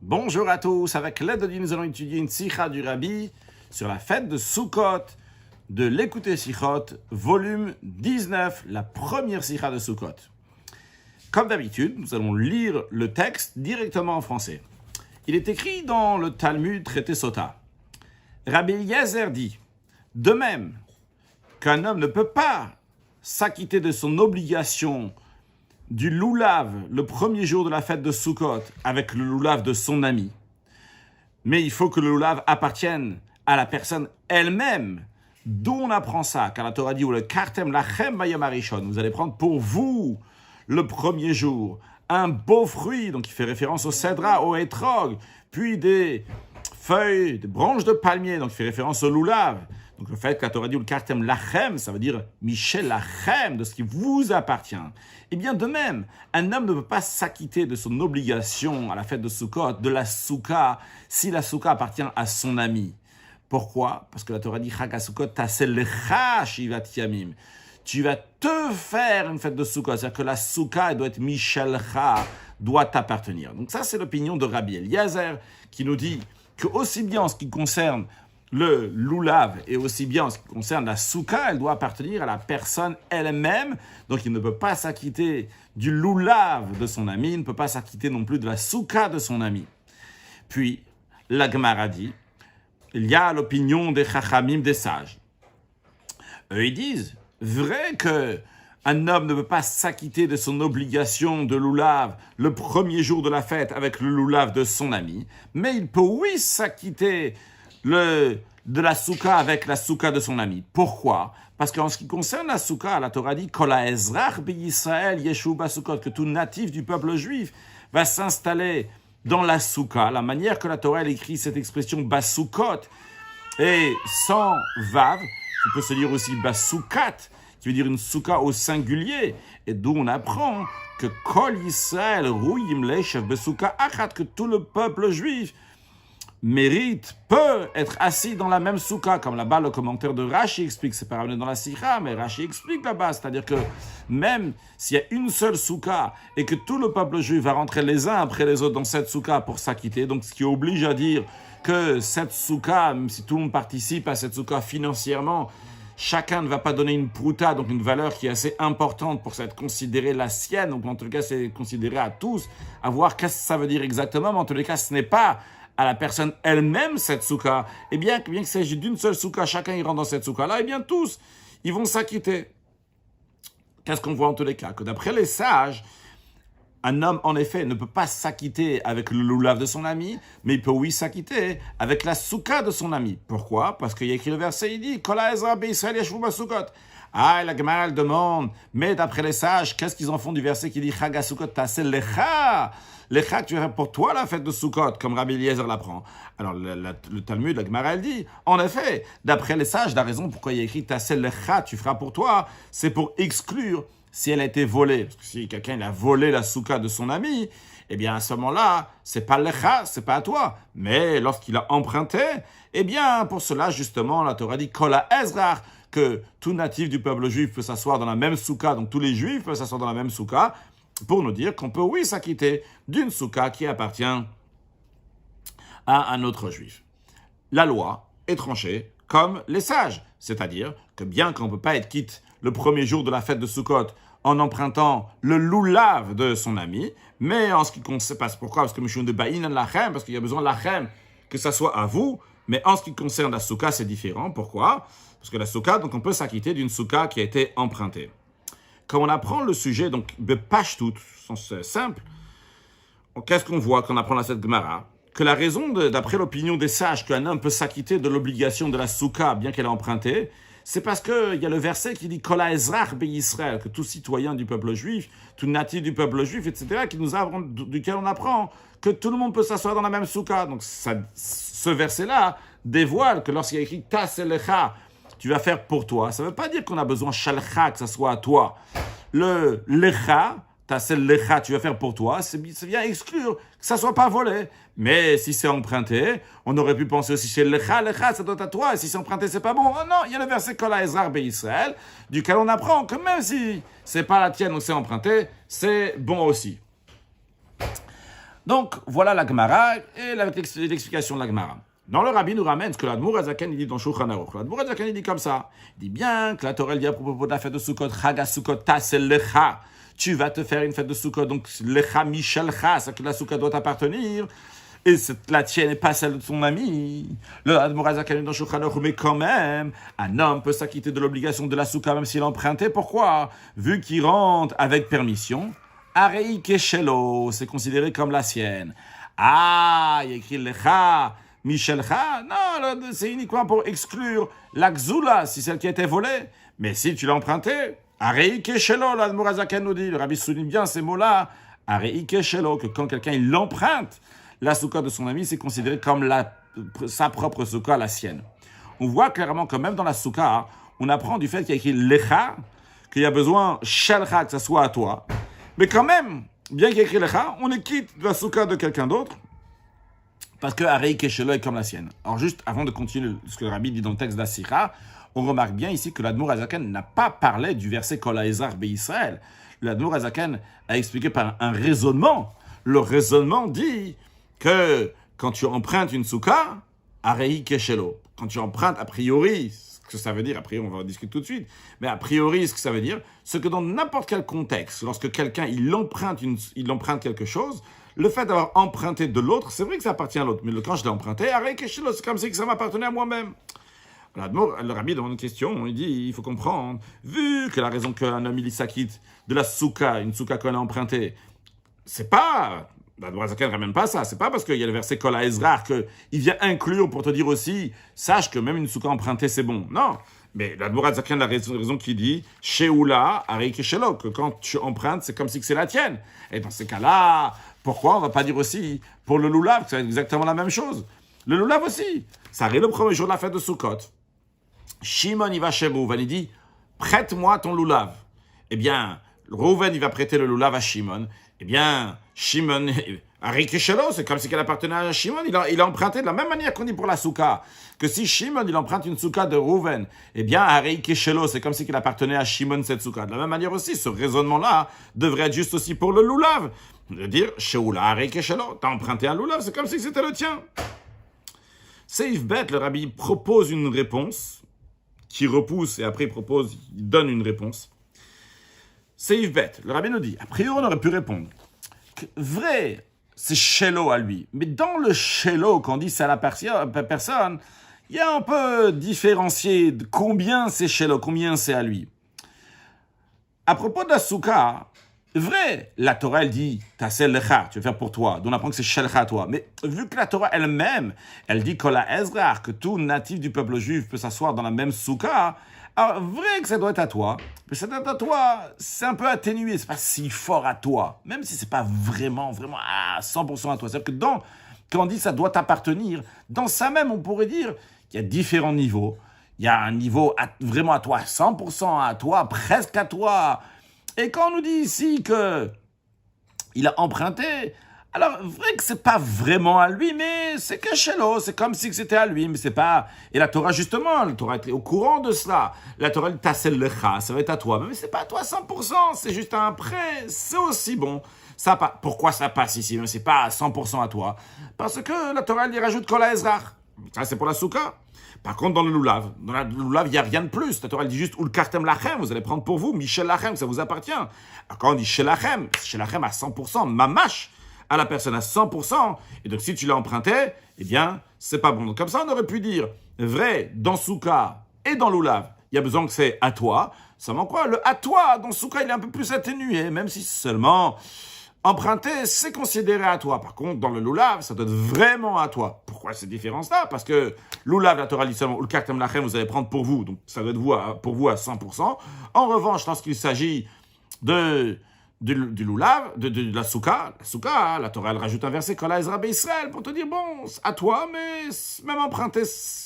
Bonjour à tous, avec l'aide de Dieu, nous allons étudier une sikha du Rabbi sur la fête de Sukkot, de l'Écouter Sichot, volume 19, la première sikha de Sukkot. Comme d'habitude, nous allons lire le texte directement en français. Il est écrit dans le Talmud traité Sota. Rabbi Eliezer dit, de même qu'un homme ne peut pas s'acquitter de son obligation du loulav le premier jour de la fête de Sukkot avec le loulav de son ami, mais il faut que le loulav appartienne à la personne elle-même. D'où on apprend ça, car la Torah dit, le kartem lachem bayom harishon, vous allez prendre pour vous le premier jour un beau fruit, donc il fait référence au cédra, au hétrog, puis des feuilles, des branches de palmier, donc il fait référence au loulav. Donc le fait que la Torah dit le kartem lachem, ça veut dire Michel lachem, de ce qui vous appartient. Et bien de même, un homme ne peut pas s'acquitter de son obligation à la fête de Sukkot, de la soukha, si la soukha appartient à son ami. Pourquoi? Parce que la Torah dit Chag HaSukkot tasel lecha shivat yamim. Tu vas te faire une fête de Sukkot, c'est-à-dire que la soukha, elle doit être Michelcha, doit t'appartenir. Donc ça, c'est l'opinion de Rabbi Eliezer qui nous dit que aussi bien en ce qui concerne le loulav et aussi bien en ce qui concerne la soukha, elle doit appartenir à la personne elle-même. Donc il ne peut pas s'acquitter du loulav de son ami, il ne peut pas s'acquitter non plus de la soukha de son ami. Puis, la Gemara dit, il y a l'opinion des chachamim, des sages. Eux, ils disent, vrai que un homme ne peut pas s'acquitter de son obligation de loulav le premier jour de la fête avec le loulav de son ami, mais il peut, oui, s'acquitter de la soukha avec la soukha de son ami. Pourquoi? Parce qu'en ce qui concerne la soukha, la Torah dit Kol ha'ezrach b'Yisraël yeshu basukot, que tout natif du peuple juif va s'installer dans la soukha. La manière que la Torah écrit cette expression basukot et sans vav, qui peut se dire aussi basukat, qui veut dire une soukha au singulier, et d'où on apprend que Kol Yisraël rouyim leishav besoukha achat, que tout le peuple juif peut être assis dans la même soukha, comme là-bas le commentaire de Rashi explique, c'est pas ramené dans la sikha, mais Rashi explique là-bas, c'est-à-dire que même s'il y a une seule soukha et que tout le peuple juif va rentrer les uns après les autres dans cette soukha pour s'acquitter, donc ce qui oblige à dire que cette soukha, même si tout le monde participe à cette soukha financièrement, chacun ne va pas donner une prouta, donc une valeur qui est assez importante pour être considérée la sienne, donc en tout cas c'est considéré à tous, à voir qu'est-ce que ça veut dire exactement, mais en tous les cas ce n'est pas à la personne elle-même cette soukha, et bien qu'il s'agisse d'une seule soukha, chacun y rentre dans cette soukha-là, et bien tous, ils vont s'acquitter. Qu'est-ce qu'on voit en tous les cas? Que d'après les sages, un homme, en effet, ne peut pas s'acquitter avec le loulav de son ami, mais il peut, oui, s'acquitter avec la soukha de son ami. Pourquoi? Parce qu'il y a écrit le verset, il dit « Kol ha'ezrach b'Yisraël yeshu basukot ». Ah, et la Gemara, elle demande, mais d'après les sages, qu'est-ce qu'ils en font du verset qui dit « Chag HaSukkot tasel lecha ». Lecha, tu vas faire pour toi la fête de Sukkot, comme Rabbi Eliezer l'apprend. Alors, le Talmud, la Gemara, elle dit, en effet, d'après les sages, la raison pourquoi il y a écrit tasel lecha, tu feras pour toi, c'est pour exclure si elle a été volée. Parce que si quelqu'un il a volé la soukha de son ami, eh bien à ce moment-là, c'est pas lecha, c'est pas à toi. Mais lorsqu'il a emprunté, eh bien pour cela justement, la Torah dit Kol ha'ezrach, que tout natif du peuple juif peut s'asseoir dans la même soukha, donc tous les juifs peuvent s'asseoir dans la même soukha, pour nous dire qu'on peut oui s'acquitter d'une soukha qui appartient à un autre juif. La loi est tranchée comme les sages, c'est-à-dire que bien qu'on ne peut pas être quitte le premier jour de la fête de Sukkot en empruntant le loulav de son ami, mais en ce qui concerne, pourquoi? Parce que Mishum de Baïn lachem, parce qu'il y a besoin de lachem, que ça soit à vous, mais en ce qui concerne la soukha, c'est différent. Pourquoi? Parce que la soukha, donc on peut s'acquitter d'une soukha qui a été empruntée. Quand on apprend le sujet, donc de Pashtout, sens simple, qu'est-ce qu'on voit quand on apprend cette Gemara? Que la raison, d'après l'opinion des sages, qu'un homme peut s'acquitter de l'obligation de la soukha, bien qu'elle est empruntée, c'est parce qu'il y a le verset qui dit « Kol ha'ezrach b'Yisraël », que tout citoyen du peuple juif, tout natif du peuple juif, etc., duquel on apprend que tout le monde peut s'asseoir dans la même soukha. Donc ce verset-là dévoile que lorsqu'il y a écrit « tasel lecha », tu vas faire pour toi. Ça ne veut pas dire qu'on a besoin shalcha, que ça soit à toi. Le lecha, tasel lecha, tu vas faire pour toi, ça vient exclure que ça ne soit pas volé. Mais si c'est emprunté, on aurait pu penser aussi c'est lecha, ça doit être à toi. Et si c'est emprunté, c'est pas bon. Oh non, il y a le verset Kol ha'ezrach b'Yisraël, duquel on apprend que même si c'est pas la tienne ou c'est emprunté, c'est bon aussi. Donc, voilà la Gemara et l'explication de la Gemara. Dans le Rabbi nous ramène ce que l'Admour Azaken dit dans Shulchan Aruch. L'Admour Azaken il dit comme ça. Il dit bien que la Torah dit à propos de la fête de Sukkot, Chag Sukkot tasel lecha. Tu vas te faire une fête de Sukkot, donc lecha michelcha, c'est que la Sukkot doit t'appartenir. Et c'est la tienne et pas celle de ton ami. Le Admour Azaken dans Shulchan Aruch, mais quand même, un homme peut s'acquitter de l'obligation de la Sukkah même s'il empruntait. Pourquoi? Vu qu'il rentre avec permission, Arei Keshelo, c'est considéré comme la sienne. Ah, il y a écrit lecha. Michelcha, non, c'est uniquement pour exclure la Xula, si celle qui a été volée. Mais si tu l'as emprunté, Arei Keshelo, l'Admour Azaken nous dit, le Rabbi souligne bien ces mots-là, Arei Keshelo, que quand quelqu'un il l'emprunte, la soukha de son ami, c'est considéré comme sa propre soukha, la sienne. On voit clairement que même dans la soukha, on apprend du fait qu'il y a écrit lecha, qu'il y a besoin shelcha, que ça soit à toi. Mais quand même, bien qu'il y ait écrit lecha, on est quitte de la soukha de quelqu'un d'autre, parce que Arei Keshelo est comme la sienne. Alors juste avant de continuer ce que le Rabbi dit dans le texte d'Asira, on remarque bien ici que l'Admour Azaken n'a pas parlé du verset Kol ha'ezrach be'Israël. L'Admour Azaken a expliqué par un raisonnement. Le raisonnement dit que quand tu empruntes une soukha, Arei Keshelo. Quand tu empruntes, a priori, ce que ça veut dire, a priori on va en discuter tout de suite, mais a priori ce que ça veut dire, c'est que dans n'importe quel contexte, lorsque quelqu'un il emprunte quelque chose, le fait d'avoir emprunté de l'autre, c'est vrai que ça appartient à l'autre, mais quand je l'ai emprunté, Arei Keshelo, c'est comme si ça m'appartenait à moi-même. Le Rabbi demande une question, il dit, il faut comprendre, vu que la raison qu'un homme il s'acquitte de la soukha, une soukha qu'on a empruntée, c'est pas, l'Admour Azaken ne ramène pas ça, c'est pas parce qu'il y a le verset Kol ha'ezrach qu'il vient inclure pour te dire aussi, sache que même une soukha empruntée c'est bon. Non, mais l'Admour Azaken a la raison qui dit, Sheoula, Arei Keshelo, que quand tu empruntes, c'est comme si c'est la tienne. Et dans ces cas-là, pourquoi on va pas dire aussi, pour le lulav, c'est exactement la même chose. Le lulav aussi, ça arrive le premier jour de la fête de Sukkot. Shimon il va chez Rouven, il dit, prête-moi ton lulav. Eh bien, Rouven il va prêter le lulav à Shimon. Eh bien, Shimon, Arei Keshelo, c'est comme si elle appartenait à Shimon, il a emprunté de la même manière qu'on dit pour la soukha. Que si Shimon il emprunte une soukha de Rouven, eh bien, Arei Keshelo, c'est comme si elle appartenait à Shimon cette soukha. De la même manière aussi, ce raisonnement-là devrait être juste aussi pour le lulav. De dire, Sheoula, Arei Keshelo, t'as emprunté un lulav, c'est comme si c'était le tien. Seif Bet, le Rabbi propose une réponse, qui repousse et après il donne une réponse. Seif Bet, le Rabbi nous dit, a priori on aurait pu répondre, vrai, c'est Shelo à lui, mais dans le Shelo, quand on dit c'est à la personne, il y a un peu différencié de combien c'est Shelo, combien c'est à lui. À propos de la soukha, vrai, la Torah, elle dit, tasel lecha, tu vas faire pour toi. Donc on apprend que c'est shelcha toi. Mais vu que la Torah elle-même, elle dit kol ha'ezrach, que tout natif du peuple juif peut s'asseoir dans la même soukha, alors vrai que ça doit être à toi, mais ça doit être à toi, c'est un peu atténué, c'est pas si fort à toi, même si c'est pas vraiment à 100% à toi. C'est-à-dire que quand on dit ça doit t'appartenir, dans ça même, on pourrait dire qu'il y a différents niveaux. Il y a un niveau vraiment à toi, 100% à toi, presque à toi. Et quand on nous dit ici que il a emprunté, alors vrai que c'est pas vraiment à lui, mais c'est que Shelo, c'est comme si c'était à lui, mais c'est pas. Et la Torah justement, la Torah était au courant de cela. La Torah dit tasel lecha, ça va être à toi, mais c'est pas à toi 100%, c'est juste un prêt, c'est aussi bon. Ça pourquoi ça passe ici, mais c'est pas à 100% à toi, parce que la Torah elle y rajoute kol ha'ezrach. Ça c'est pour la soukha. Par contre, dans le lulav, il n'y a rien de plus. La Torah elle dit juste, Ul kartem lachem, vous allez prendre pour vous, Michel lachem, ça vous appartient. Alors, quand on dit chez lachem à 100%, mamash, à la personne à 100%, et donc si tu l'as emprunté, eh bien, c'est pas bon. Donc comme ça, on aurait pu dire, vrai, dans soukha et dans lulav, il y a besoin que c'est à toi. Seulement quoi, le à toi, dans soukha, il est un peu plus atténué, même si seulement emprunter, c'est considéré à toi. Par contre, dans le lulav, ça doit être vraiment à toi. Pourquoi cette différence-là? Parce que lulav, la Torah dit seulement, ulkartem lachem, vous allez prendre pour vous. Donc, ça doit être pour vous à 100%. En revanche, lorsqu'il s'agit du lulav, de la soukha, la Torah, elle rajoute un verset, Kol ha'ezrach be'Israël, pour te dire, bon, à toi, mais même emprunter,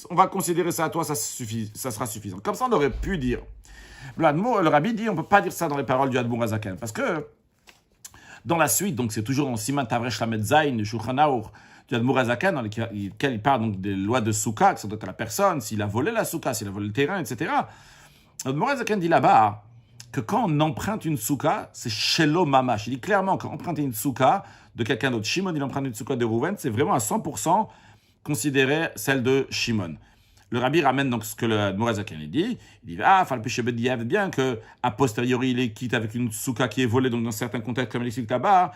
on va considérer ça à toi, ça sera suffisant. Comme ça, on aurait pu dire. Le Rabbi dit, on ne peut pas dire ça dans les paroles du Admour Azaken, parce que dans la suite, donc c'est toujours dans Siman Tavresh Lamed Zayin, du Shulchan Aruch, du Admour Azaken, dans lequel il parle donc des lois de soukha, que ça doit être à la personne, s'il a volé la soukha, s'il a volé le terrain, etc. L'Admour Azaken dit là-bas que quand on emprunte une soukha, c'est shelo mamash. Il dit clairement qu'emprunter une soukha, de quelqu'un d'autre. Shimon, il emprunte une souka de Rouven, c'est vraiment à 100% considéré celle de Shimon. Le rabbi ramène donc ce que le Morazaken dit. Il dit bien que a posteriori il est quitte avec une souka qui est volée, donc dans certains contextes comme il explique là-bas,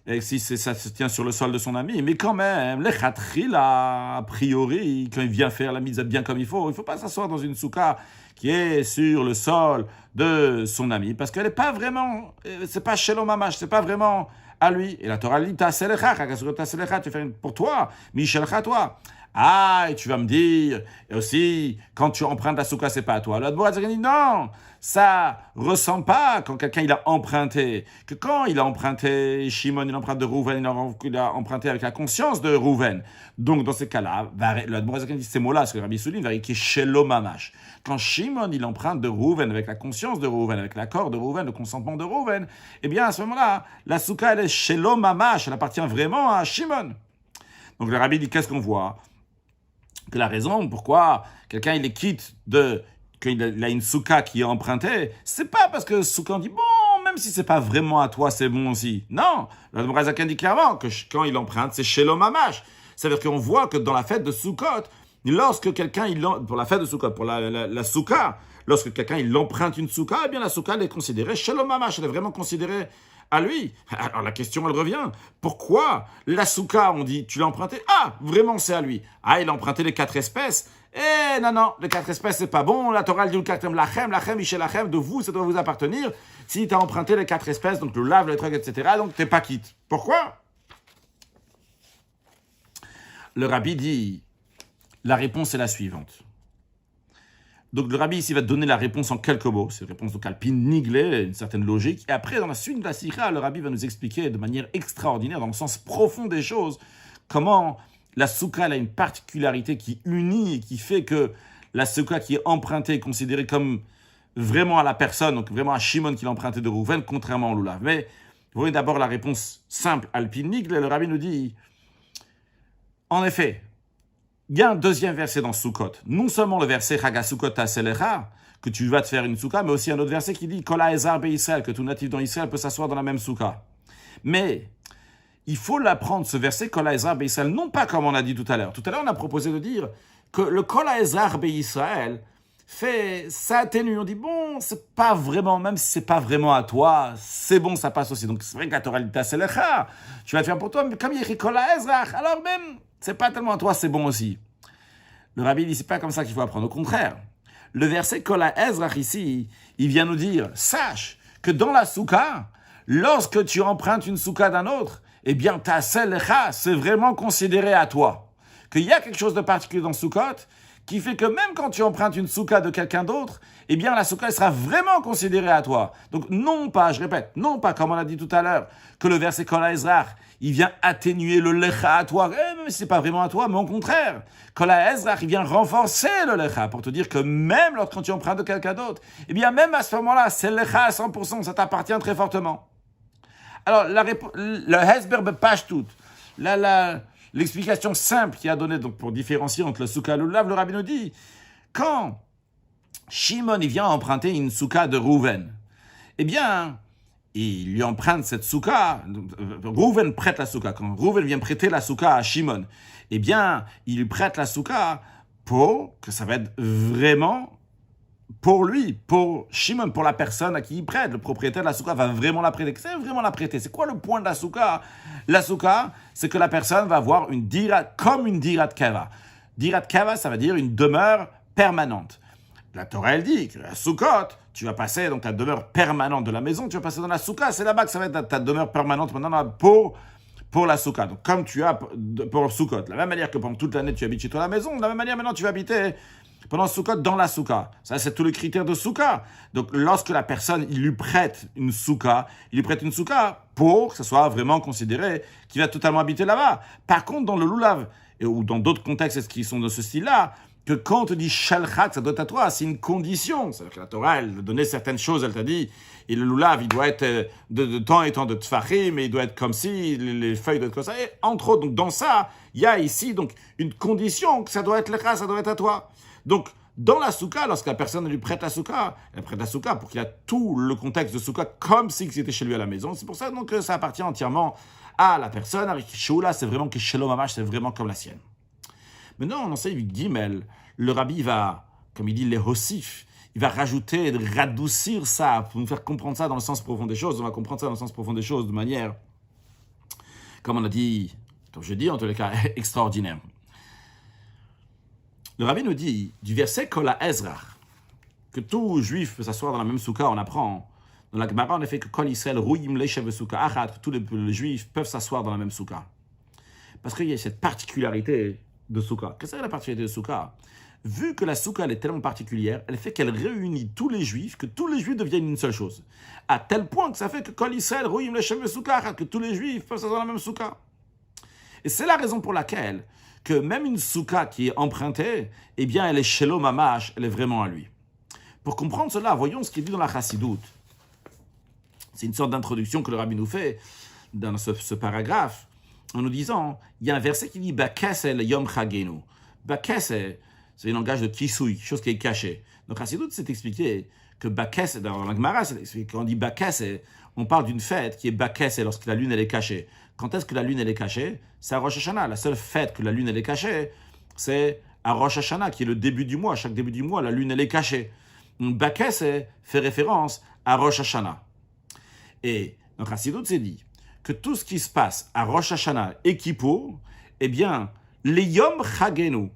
et si ça se tient sur le sol de son ami, mais quand même, les khatrila, a priori, quand il vient faire la mitzvah bien comme il ne faut pas s'asseoir dans une souka qui est sur le sol de son ami, parce qu'elle n'est pas vraiment, c'est pas Shelom Mamash, c'est pas vraiment à lui. Et la Torah dit, tu fais pour toi, Michelcha toi. Ah, et tu vas me dire, et aussi, quand tu empruntes la souka, c'est pas à toi. Le Morazaken dit, non, ça ressemble pas quand quelqu'un il a emprunté. Que quand il a emprunté, Shimon, il emprunte de Rouven, il a emprunté avec la conscience de Rouven. Donc, dans ces cas-là, le Morazaken dit ces mots-là, ce que Rabbi souligne, qui est Shelo Mamash. Quand Shimon, il emprunte de Rouven, avec la conscience de Rouven, avec l'accord de Rouven, le consentement de Rouven, eh bien, à ce moment-là, la souka, elle est Shelo Mamash, elle appartient vraiment à Shimon. Donc, le Rabbi dit, qu'est-ce qu'on voit? Que la raison pourquoi quelqu'un il est quitte qu'il a une souka qui est empruntée, c'est pas parce que souka dit bon, même si c'est pas vraiment à toi, c'est bon aussi. Non, le Morazaken dit clairement que quand il emprunte, c'est chez l'homme mamash. C'est-à-dire qu'on voit que dans la fête de Sukkot, lorsque quelqu'un pour la fête de Sukkot, pour la souka, lorsque quelqu'un il emprunte une souka, eh bien la souka elle est considérée chez l'homme mamash, elle est vraiment considérée à lui. Alors la question, elle revient. Pourquoi la souka, on dit, tu l'as emprunté? Ah, vraiment, c'est à lui. Ah, il a emprunté les 4 espèces. Eh, non, les 4 espèces, c'est pas bon. La Torah, elle dit, lachem, michel lachem, de vous, ça doit vous appartenir. Si tu as emprunté les 4 espèces, donc le lave, le truc, etc., donc t'es pas quitte. Pourquoi? Le rabbi dit, la réponse est la suivante. Donc le rabbi ici va donner la réponse en quelques mots. C'est une réponse donc alpine, niglée, une certaine logique. Et après, dans la suite de la sikha, le rabbi va nous expliquer de manière extraordinaire, dans le sens profond des choses, comment la souka elle a une particularité qui unit et qui fait que la souka qui est empruntée est considérée comme vraiment à la personne, donc vraiment à Shimon qui l'a emprunté de Rouven, contrairement au Lulav. Mais vous voyez d'abord la réponse simple, alpine, niglée. Le rabbi nous dit, en effet, il y a un deuxième verset dans Sukkot. Non seulement le verset Chagasukot Taselecha, que tu vas te faire une souka, mais aussi un autre verset qui dit Kola Ezar Israël, que tout natif dans Israël peut s'asseoir dans la même souka. Mais il faut l'apprendre, ce verset Kola Ezar Israël, non pas comme on a dit tout à l'heure. Tout à l'heure, on a proposé de dire que le Kola Ezar Israël ça atténue. On dit bon, c'est pas vraiment, même si c'est pas vraiment à toi, c'est bon, ça passe aussi. Donc c'est vrai que la Torah dit Taselecha, tu vas te faire pour toi, mais comme il y a écrit Kola Ezar, alors même. C'est pas tellement à toi, c'est bon aussi. Le rabbi dit, c'est pas comme ça qu'il faut apprendre. Au contraire, le verset Kola Ezrach ici, il vient nous dire, sache que dans la souka, lorsque tu empruntes une souka d'un autre, eh bien, ta selecha, c'est vraiment considéré à toi. Qu'il y a quelque chose de particulier dans Sukkot, qui fait que même quand tu empruntes une souka de quelqu'un d'autre, eh bien, la souka, elle sera vraiment considérée à toi. Donc, non pas, je répète, non pas, comme on a dit tout à l'heure, que le verset Kola Ezrach, il vient atténuer le lecha à toi, même si c'est pas vraiment à toi, mais au contraire, Kola Ezrach, il vient renforcer le lecha, pour te dire que même quand tu empruntes de quelqu'un d'autre, eh bien, même à ce moment-là, c'est le lecha à 100%, ça t'appartient très fortement. Alors, le Hesber Bepashtout, l'explication simple qu'il a donnée donc, pour différencier entre le souka et le lulav, le rabbi nous dit, quand Shimon il vient emprunter une souka de Rouven, eh bien, il lui emprunte cette souka, Rouven prête la souka. Quand Rouven vient prêter la souka à Shimon, eh bien, il lui prête la souka pour que ça va être vraiment pour lui, pour Shimon, pour la personne à qui il prête. Le propriétaire de la souka va vraiment la prêter. C'est vraiment la prêter. C'est quoi le point de la souka? La souka, c'est que la personne va avoir une dirat, comme une dirat kava. Dirat kava, ça veut dire une demeure permanente. La Torah, elle dit que la soukot, tu vas passer dans ta demeure permanente de la maison, tu vas passer dans la souka, c'est là-bas que ça va être ta demeure permanente maintenant pour la souka. Donc, comme tu as pour soukot, de la même manière que pendant toute l'année tu habites chez toi à la maison, de la même manière maintenant tu vas habiter pendant soukot dans la souka. Ça, c'est tous les critères de souka. Donc, lorsque la personne, il lui prête une souka pour que ça soit vraiment considéré qu'il va totalement habiter là-bas. Par contre, dans le lulav, ou dans d'autres contextes qui sont de ce style-là, que quand on te dit shalchat, ça doit être à toi, c'est une condition. C'est-à-dire que la Torah, elle donnait certaines choses, elle t'a dit, et le lulav, il doit être de temps et temps de tfachim, mais il doit être comme si, les feuilles doivent être comme ça. Et entre autres, donc dans ça, il y a ici donc une condition, que ça doit être lecha, ça doit être à toi. Donc, dans la souka, lorsque la personne lui prête la souka, elle prête la souka pour qu'il ait tout le contexte de souka comme si c'était chez lui à la maison. C'est pour ça donc, que ça appartient entièrement à la personne, Sheoula, c'est vraiment que Shalom Mamash, c'est vraiment comme la sienne. Maintenant, on enseigne Gimel, le rabbi va, comme il dit, les hossif, il va rajouter, radoucir ça, pour nous faire comprendre ça dans le sens profond des choses. On va comprendre ça dans le sens profond des choses de manière, comme on a dit, comme je dis, en tous les cas, extraordinaire. Le rabbi nous dit, du verset Kol Ezra, que tout juif peut s'asseoir dans la même soukha, on apprend, dans la Gemara, en effet, que Kol Israël, Rouyim Leishev Soukha Achat, que tous les juifs peuvent s'asseoir dans la même soukha. Parce qu'il y a cette particularité de soukha. Qu'est-ce que c'est la particularité de soukha? Vu que la soukha elle est tellement particulière, elle fait qu'elle réunit tous les juifs, que tous les juifs deviennent une seule chose. À tel point que ça fait que Kol Israël, Rouyim Leishev Soukha Achat, que tous les juifs peuvent s'asseoir dans la même soukha. Et c'est la raison pour laquelle que même une soukha qui est empruntée, eh bien, elle est Shalom Mamash, elle est vraiment à lui. Pour comprendre cela, voyons ce qui est dit dans la Chassidoute. C'est une sorte d'introduction que le rabbi nous fait dans ce paragraphe, en nous disant, il y a un verset qui dit « Bakesel yom chagenu ». Bakesel, c'est un langage de kisui, chose qui est cachée. Donc Chassidoute s'est expliqué que Bakesel, dans la Gemara, quand on dit Bakesel, on parle d'une fête qui est Bakesel lorsque la lune elle est cachée. Quand est-ce que la lune elle est cachée? C'est à Rosh Hashanah. La seule fête que la lune elle est cachée, c'est à Rosh Hashanah, qui est le début du mois. Chaque début du mois, la lune elle est cachée. Donc Bakesel fait référence à Rosh Hashanah. Et donc Chassidoute s'est dit que tout ce qui se passe à Rosh Hashanah et Kippour, eh bien, les Yom Chagenu,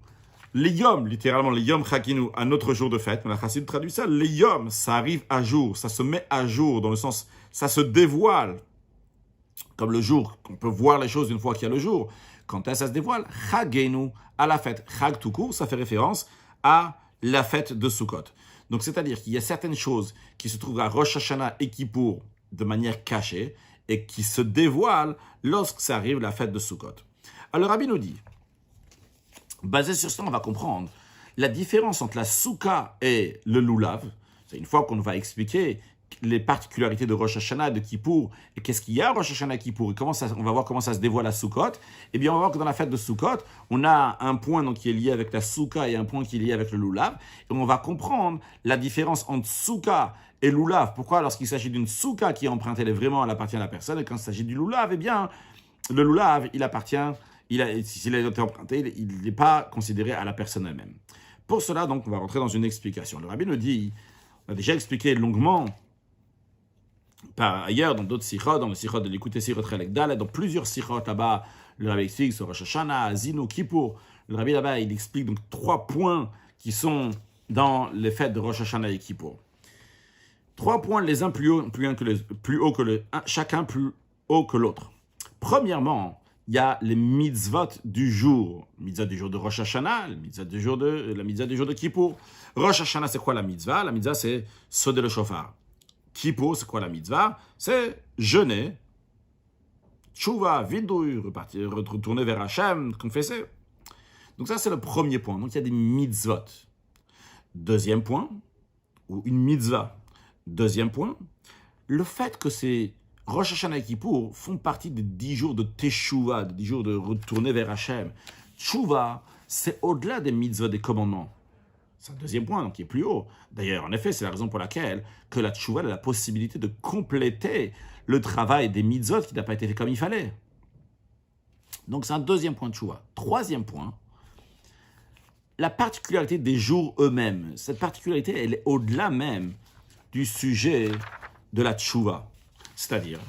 les Yom, littéralement les Yom Chagenu, un autre jour de fête, mais la Chassidoute traduit ça, les Yom, ça arrive à jour, ça se met à jour, dans le sens, ça se dévoile, comme le jour, qu'on peut voir les choses une fois qu'il y a le jour. Quand ça se dévoile, Chagenu, à la fête. Chag tout court, ça fait référence à la fête de Sukkot. Donc c'est-à-dire qu'il y a certaines choses qui se trouvent à Rosh Hashanah et Kippour, de manière cachée et qui se dévoile lorsque ça arrive la fête de Sukkot. Alors, Rabbi nous dit, basé sur ça, on va comprendre la différence entre la soukha et le lulav. C'est une fois qu'on va expliquer les particularités de Rosh Hashanah et de Kippour et qu'est-ce qu'il y a à Rosh Hashanah et Kippour et comment ça, on va voir comment ça se dévoile à Sukkot. Eh bien, on va voir que dans la fête de Sukkot, on a un point donc, qui est lié avec la soukha et un point qui est lié avec le lulav. Et on va comprendre la différence entre soukha et lulav. Pourquoi? Lorsqu'il s'agit d'une soukha qui est empruntée, elle appartient à la personne. Et quand il s'agit du lulav, eh bien, le lulav, s'il a été emprunté, il n'est pas considéré à la personne elle-même. Pour cela, donc, on va rentrer dans une explication. Le rabbi nous dit, on a déjà expliqué longuement par ailleurs, dans d'autres sikhot, dans le sikhot de l'écouter sikhot Chelek Dalet, dans plusieurs sikhot là-bas, le rabbi explique sur Rosh Hashanah, Zinu, Kippour. Le rabbi là-bas, il explique donc 3 points qui sont dans les fêtes de Rosh Hashanah et Kippour. 3 points, les uns plus haut que chacun plus haut que l'autre. Premièrement, il y a les mitzvot du jour. Mitzvot du jour de Rosh Hashanah, la mitzvot du jour de Kippour. Rosh Hashanah, c'est quoi la mitzvah? La mitzvah, c'est sauter le shofar. Kippour, c'est quoi la mitzvah? C'est jeûner, tchouva, vidouille, retourner vers Hachem, confesser. Donc ça, c'est le premier point. Donc il y a des mitzvot. Deuxième point, ou une mitzvah. Deuxième point, le fait que ces Rosh Hashanah et Kippour font partie des 10 jours de Teshuvah, des 10 jours de retourner vers Hachem. Teshuvah, c'est au-delà des mitzvahs, des commandements. C'est un deuxième point, donc qui est plus haut. D'ailleurs, en effet, c'est la raison pour laquelle que la Teshuvah a la possibilité de compléter le travail des mitzvot qui n'a pas été fait comme il fallait. Donc c'est un deuxième point de Teshuvah. Troisième point, la particularité des jours eux-mêmes. Cette particularité, elle est au-delà même du sujet de la Teshuvah. C'est-à-dire,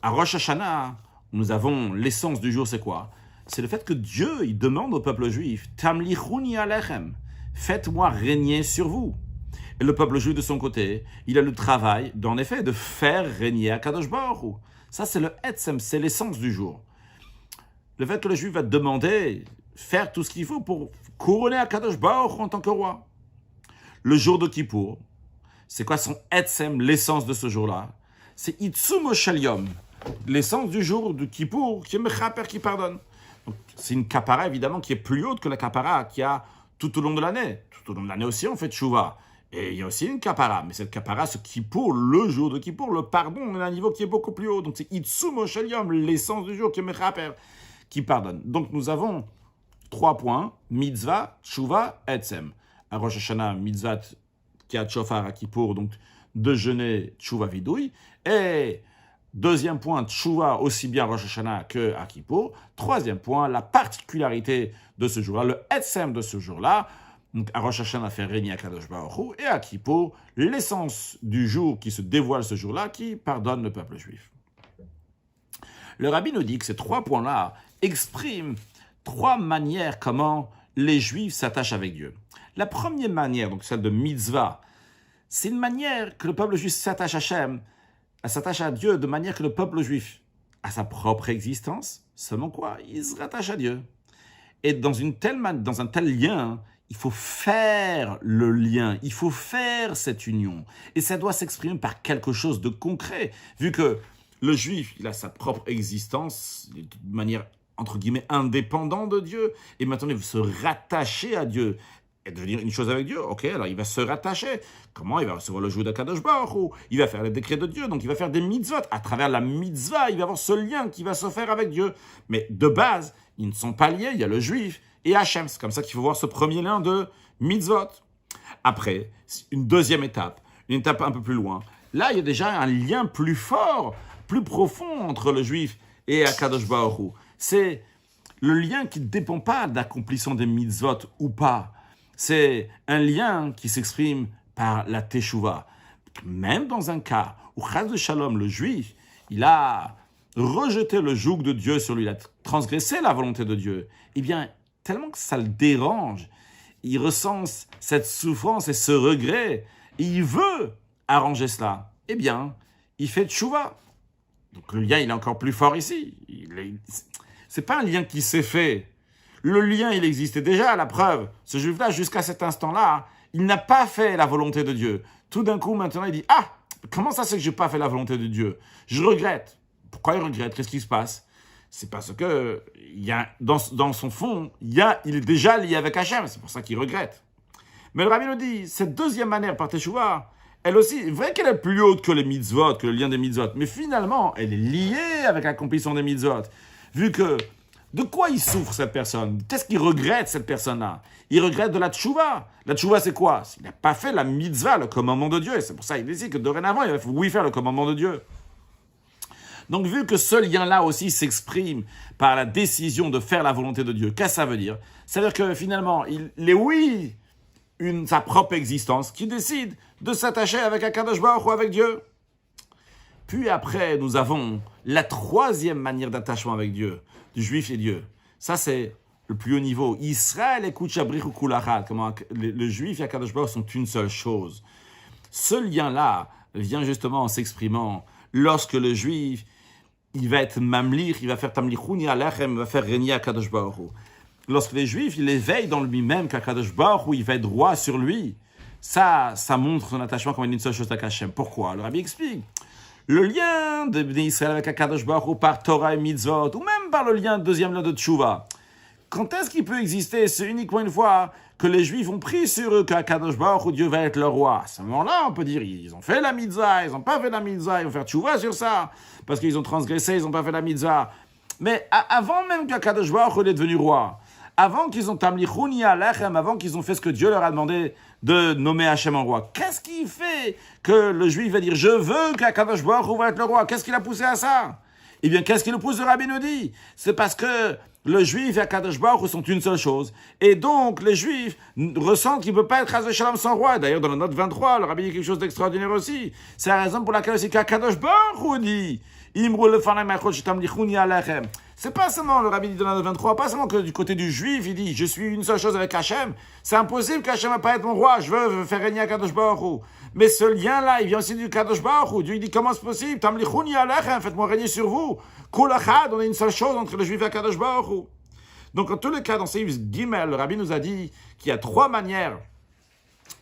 à Rosh Hashanah, nous avons l'essence du jour, c'est quoi? C'est le fait que Dieu, il demande au peuple juif, Tamlichuni alechem, faites-moi régner sur vous. Et le peuple juif, de son côté, il a le travail, en effet, de faire régner Akadosh Baruch Hu. Ça, c'est le etzem, c'est l'essence du jour. Le fait que le juif va demander, faire tout ce qu'il faut pour couronner Akadosh Baruch Hu en tant que roi. Le jour de Kippour, c'est quoi son etzem, l'essence de ce jour-là? C'est Itzumo Shel Yom, l'essence du jour de Kippour, qui est Mechaper, qui pardonne. Donc, c'est une kapara, évidemment, qui est plus haute que la kapara qu'il y a tout au long de l'année. Tout au long de l'année aussi, on fait Teshuvah. Et il y a aussi une kapara. Mais cette kapara, ce Kippour, le jour de Kippour, le pardon, on est à un niveau qui est beaucoup plus haut. Donc, c'est Itzumo Shel Yom, l'essence du jour, qui est Mechaper, qui pardonne. Donc, nous avons 3 points. Mitzvah, Teshuvah, Etzem. À Rosh Hashanah, mitzvah, qui a Shofar à Kippour, donc de jeûner, Teshuvah, Vidouille. Et Deuxième point, Tchouva, aussi bien Rosh Hashanah que à Kippour. Troisième point, la particularité de ce jour-là, le Etsem de ce jour-là. Donc, à Rosh Hashanah, fait régner Akadosh Baruch Hu, et à Kippour, l'essence du jour qui se dévoile ce jour-là, qui pardonne le peuple juif. Le Rabbi nous dit que ces trois points-là expriment trois manières comment les Juifs s'attachent avec Dieu. La première manière, donc celle de mitzvah, c'est une manière que le peuple juif s'attache à Hachem, s'attache à Dieu de manière que le peuple juif a sa propre existence, seulement quoi, il se rattache à Dieu. Et dans un tel lien, il faut faire le lien, il faut faire cette union. Et ça doit s'exprimer par quelque chose de concret, vu que le juif, il a sa propre existence, de manière, entre guillemets, indépendante de Dieu, et maintenant il veut se rattacher à Dieu, et devenir une chose avec Dieu. Ok, alors il va se rattacher. Comment? Il va recevoir le joug d'Akadosh Baruch Hu, il va faire les décrets de Dieu, donc il va faire des mitzvot. À travers la mitzvah, il va avoir ce lien qui va se faire avec Dieu. Mais de base, ils ne sont pas liés, il y a le juif et Hachem. C'est comme ça qu'il faut voir ce premier lien de mitzvot. Après, une deuxième étape, une étape un peu plus loin. Là, il y a déjà un lien plus fort, plus profond entre le juif et Akadosh Baruch Hu. C'est le lien qui ne dépend pas d'accomplissement des mitzvot ou pas. C'est un lien qui s'exprime par la teshuva. Même dans un cas où Chas de Shalom, le juif, il a rejeté le joug de Dieu sur lui, il a transgressé la volonté de Dieu, eh bien, tellement que ça le dérange, il ressent cette souffrance et ce regret, et il veut arranger cela. Eh bien, il fait teshuva. Donc le lien, il est encore plus fort ici. C'est pas un lien qui s'est fait. Le lien, il existait déjà, la preuve. Ce juif-là, jusqu'à cet instant-là, il n'a pas fait la volonté de Dieu. Tout d'un coup, maintenant, il dit « Ah, comment ça c'est que je n'ai pas fait la volonté de Dieu? Je regrette. » Pourquoi il regrette? Qu'est-ce qui se passe? C'est parce que dans son fond, il est déjà lié avec Hachem. C'est pour ça qu'il regrette. Mais le Rabbi nous dit, cette deuxième manière par Teshuvah, elle aussi, vrai qu'elle est plus haute que les mitzvot, que le lien des mitzvot, mais finalement, elle est liée avec l'accomplissement des mitzvot. Vu que de quoi il souffre, cette personne? Qu'est-ce qu'il regrette, cette personne-là? Il regrette de la tchouva. La tchouva, c'est quoi? Il n'a pas fait la mitzvah, le commandement de Dieu. Et c'est pour ça qu'il décide que dorénavant, il va faire le commandement de Dieu. Donc, vu que ce lien-là aussi s'exprime par la décision de faire la volonté de Dieu, qu'est-ce que ça veut dire? Ça veut dire que finalement, il est sa propre existence, qui décide de s'attacher avec Akadosh Baruch Hu, avec Dieu. Puis après, nous avons la troisième manière d'attachement avec Dieu, du juif et Dieu. Ça, c'est le plus haut niveau. Israël et Kutchabrich ou Kulachat, comment le juif et Akadosh Baruch Hu sont une seule chose. Ce lien-là vient justement en s'exprimant lorsque le juif, il va être mamlich, il va faire tamlichouni alechem, il va faire régner Akadosh Baruch Hu. Lorsque les juifs, il éveille dans lui-même qu'Akadosh Baruch Hu, il va être roi sur lui, ça montre son attachement comme une seule chose à Hachem. Pourquoi? Le Rabbi explique. Le lien de Bnei Israël avec Akadosh Baruch Hu par Torah et Mitzvot, ou même par le deuxième lien de Tchouva, quand est-ce qu'il peut exister? C'est uniquement une fois que les Juifs ont pris sur eux qu'Akadosh Baruch Hu, Dieu va être leur roi. À ce moment-là, on peut dire, ils ont fait la mitzvah, ils n'ont pas fait la mitzvah, ils vont faire tchouva sur ça, parce qu'ils ont transgressé, ils n'ont pas fait la mitzvah. Mais avant même qu'Akadosh Baruch Hu est devenu roi, avant qu'ils ont tamlichouni alechem, avant qu'ils ont fait ce que Dieu leur a demandé de nommer Hachem en roi, qu'est-ce qui fait que le Juif va dire « Je veux qu'Akadosh Baruch Hu va être le roi ». Qu'est-ce qui l'a poussé à ça? Eh bien, qu'est-ce qui le pousse? Le Rabbi nous dit? C'est parce que le Juif et Akadosh Baruch Hu sont une seule chose. Et donc, les Juifs ressentent qu'il ne peut pas être Chas Shalom sans roi. D'ailleurs, dans la note 23, le Rabbi dit quelque chose d'extraordinaire aussi. C'est la raison pour laquelle aussi qu'Akadosh Baruch Hu dit Imru lefanai ma'achot shetamlichouni alechem. C'est pas seulement, le Rabbi dit dans la note 23, pas seulement que du côté du Juif, il dit « Je suis une seule chose avec Hachem ». C'est impossible qu'Hachem ne va pas être mon roi. Je veux faire régner Akadosh Baruch Hu. Mais ce lien-là, il vient aussi du Kadosh Baruch Hu. Dieu il dit « Comment c'est possible? Tamlichouni alechem, faites-moi régner sur vous ». Kol achad, on a une seule chose entre le Juif et Akadosh Baruch Hu. Donc, en tous les cas, dans Seif Gimel, le Rabbi nous a dit qu'il y a trois manières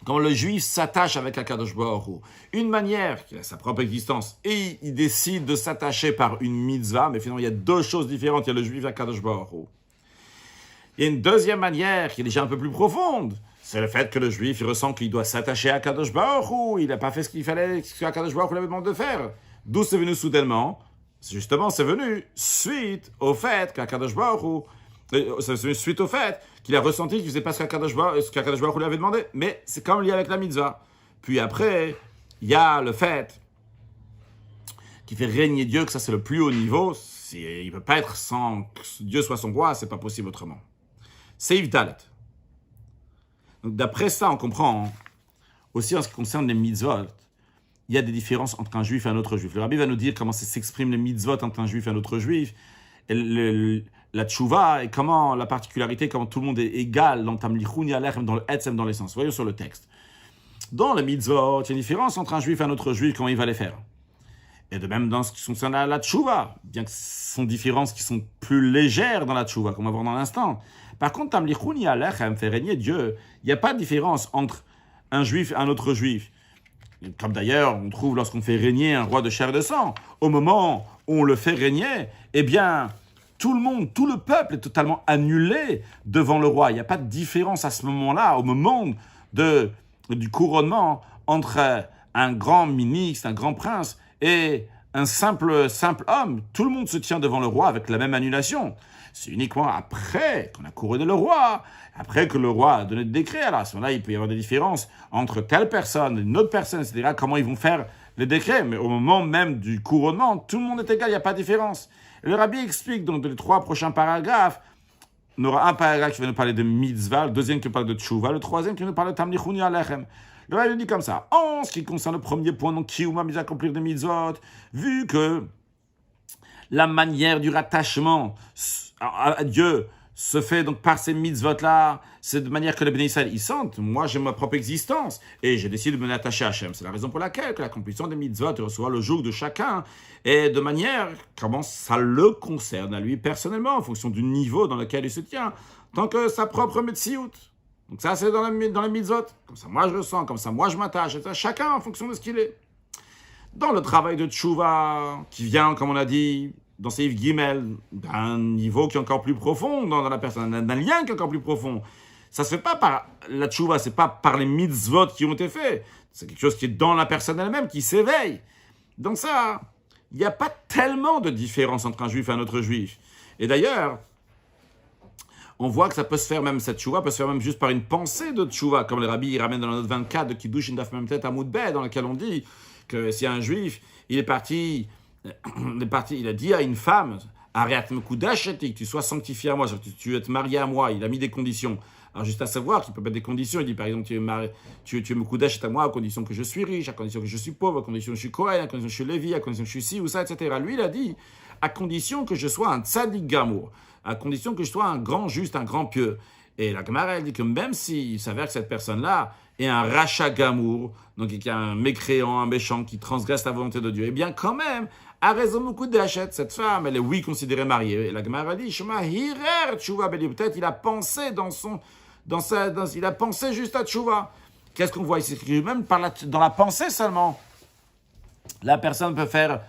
quand le Juif s'attache avec Akadosh Baruch Hu. Une manière qui a sa propre existence et il décide de s'attacher par une mitzvah, mais finalement, il y a deux choses différentes. Il y a le Juif et Akadosh Baruch Hu. Il y a une deuxième manière qui est déjà un peu plus profonde. C'est le fait que le Juif il ressent qu'il doit s'attacher à Akadosh Baruch Hu. Il n'a pas fait ce qu'il fallait, ce qu'Akadosh Baruch Hu lui avait demandé de faire. D'où c'est venu soudainement? Justement, c'est venu suite au fait qu'Akadosh Baruch Hu suite au fait qu'il a ressenti qu'il faisait pas ce qu'Akadosh Baruch Hu lui avait demandé, mais c'est comme lié avec la mitzvah. Puis après, il y a le fait qui fait régner Dieu, que ça c'est le plus haut niveau, il ne peut pas être sans que Dieu soit son roi, c'est pas possible autrement. Seif Dalet. Donc d'après ça, on comprend, aussi en ce qui concerne les mitzvot, il y a des différences entre un juif et un autre juif. Le rabbi va nous dire comment s'expriment les mitzvot entre un juif et un autre juif, et la tchouva, et comment la particularité, comment tout le monde est égal dans Tamlichun Yalech, dans le Etzem, dans l'essence. Voyons sur le texte. Dans les mitzvot, il y a une différence entre un juif et un autre juif, comment il va les faire. Et de même dans ce qui concerne la tchouva, bien que ce sont différences qui sont plus légères dans la tchouva, comme on va voir dans l'instant. Par contre, Tamlichun Yalech, fait régner Dieu, il n'y a pas de différence entre un juif et un autre juif. Comme d'ailleurs, on trouve lorsqu'on fait régner un roi de chair et de sang, au moment où on le fait régner, eh bien, tout le monde, tout le peuple est totalement annulé devant le roi. Il n'y a pas de différence à ce moment-là, au moment du couronnement, entre un grand ministre, un grand prince, et un simple homme. Tout le monde se tient devant le roi avec la même annulation. C'est uniquement après qu'on a couronné le roi, après que le roi a donné le décret. Alors à ce moment-là, il peut y avoir des différences entre telle personne et une autre personne, etc. Comment ils vont faire les décrets. Mais au moment même du couronnement, tout le monde est égal, il n'y a pas de différence. Et le rabbi explique donc dans les 3 prochains paragraphes, on aura un paragraphe qui va nous parler de mitzvah, le deuxième qui va nous parler de tchouva, le troisième qui va nous parler de tamlichun yalechem. Le rabbi dit comme ça, en ce qui concerne le premier point, donc kiyuma, mis à accomplir des mitzvot, vu que la manière du rattachement à Dieu se fait donc par ces mitzvot-là, c'est de manière que les Bnei Israël y sentent. Moi, j'ai ma propre existence et j'ai décidé de me attacher à Hachem. C'est la raison pour laquelle que l'accomplissement des mitzvot reçoit le joug de chacun et de manière comment ça le concerne à lui personnellement, en fonction du niveau dans lequel il se tient, tant que sa propre metsiout. Donc ça, c'est dans les mitzvot. Comme ça, moi, je le sens, comme ça, moi, je m'attache. Chacun en fonction de ce qu'il est. Dans le travail de tchouva, qui vient, comme on a dit, dans Seif Gimel, d'un niveau qui est encore plus profond dans la personne, d'un lien qui est encore plus profond. Ça ne se fait pas par la tchouva, ce n'est pas par les mitzvot qui ont été faits. C'est quelque chose qui est dans la personne elle-même, qui s'éveille. Donc ça, il n'y a pas tellement de différence entre un juif et un autre juif. Et d'ailleurs, on voit que ça peut se faire même, cette tchouva peut se faire même juste par une pensée de tchouva, comme le rabbi il ramène dans la note 24 de Kiddush Daf Mem Tet Amud Bet, dans laquelle on dit que si un juif, il a dit à une femme, que tu sois sanctifié à moi, tu veux être marié à moi, il a mis des conditions. Alors juste à savoir qu'il peut mettre des conditions, il dit par exemple, tu me koudash à moi à condition que je suis riche, à condition que je suis pauvre, à condition que je suis Kohen, à condition que je suis Lévi, à condition que je suis ci ou ça, etc. Lui, il a dit, à condition que je sois un tzadik gamour, à condition que je sois un grand juste, un grand pieux. Et la Gemara, elle dit que même s'il s'avère que cette personne-là est un rachat gamour, donc il y a un mécréant, un méchant qui transgresse la volonté de Dieu, eh bien quand même, à raison beaucoup d'achète, cette femme, elle est oui considérée mariée. Et la Gemara dit, Shema hirer tchouva beli. Peut-être il a pensé il a pensé juste à tchouva. Qu'est-ce qu'on voit ici? Même dans la pensée seulement, la personne peut faire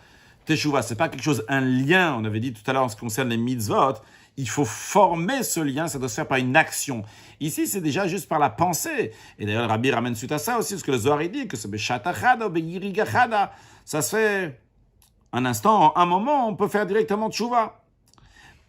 teshuva. C'est pas quelque chose, un lien. On avait dit tout à l'heure en ce qui concerne les mitzvot. Il faut former ce lien, ça doit se faire par une action. Ici, c'est déjà juste par la pensée. Et d'ailleurs, le Rabbi ramène suite à ça aussi, parce que le Zohar dit que c'est beshatachada, beyirigachada. Ça se fait un instant, un moment, on peut faire directement tchouva.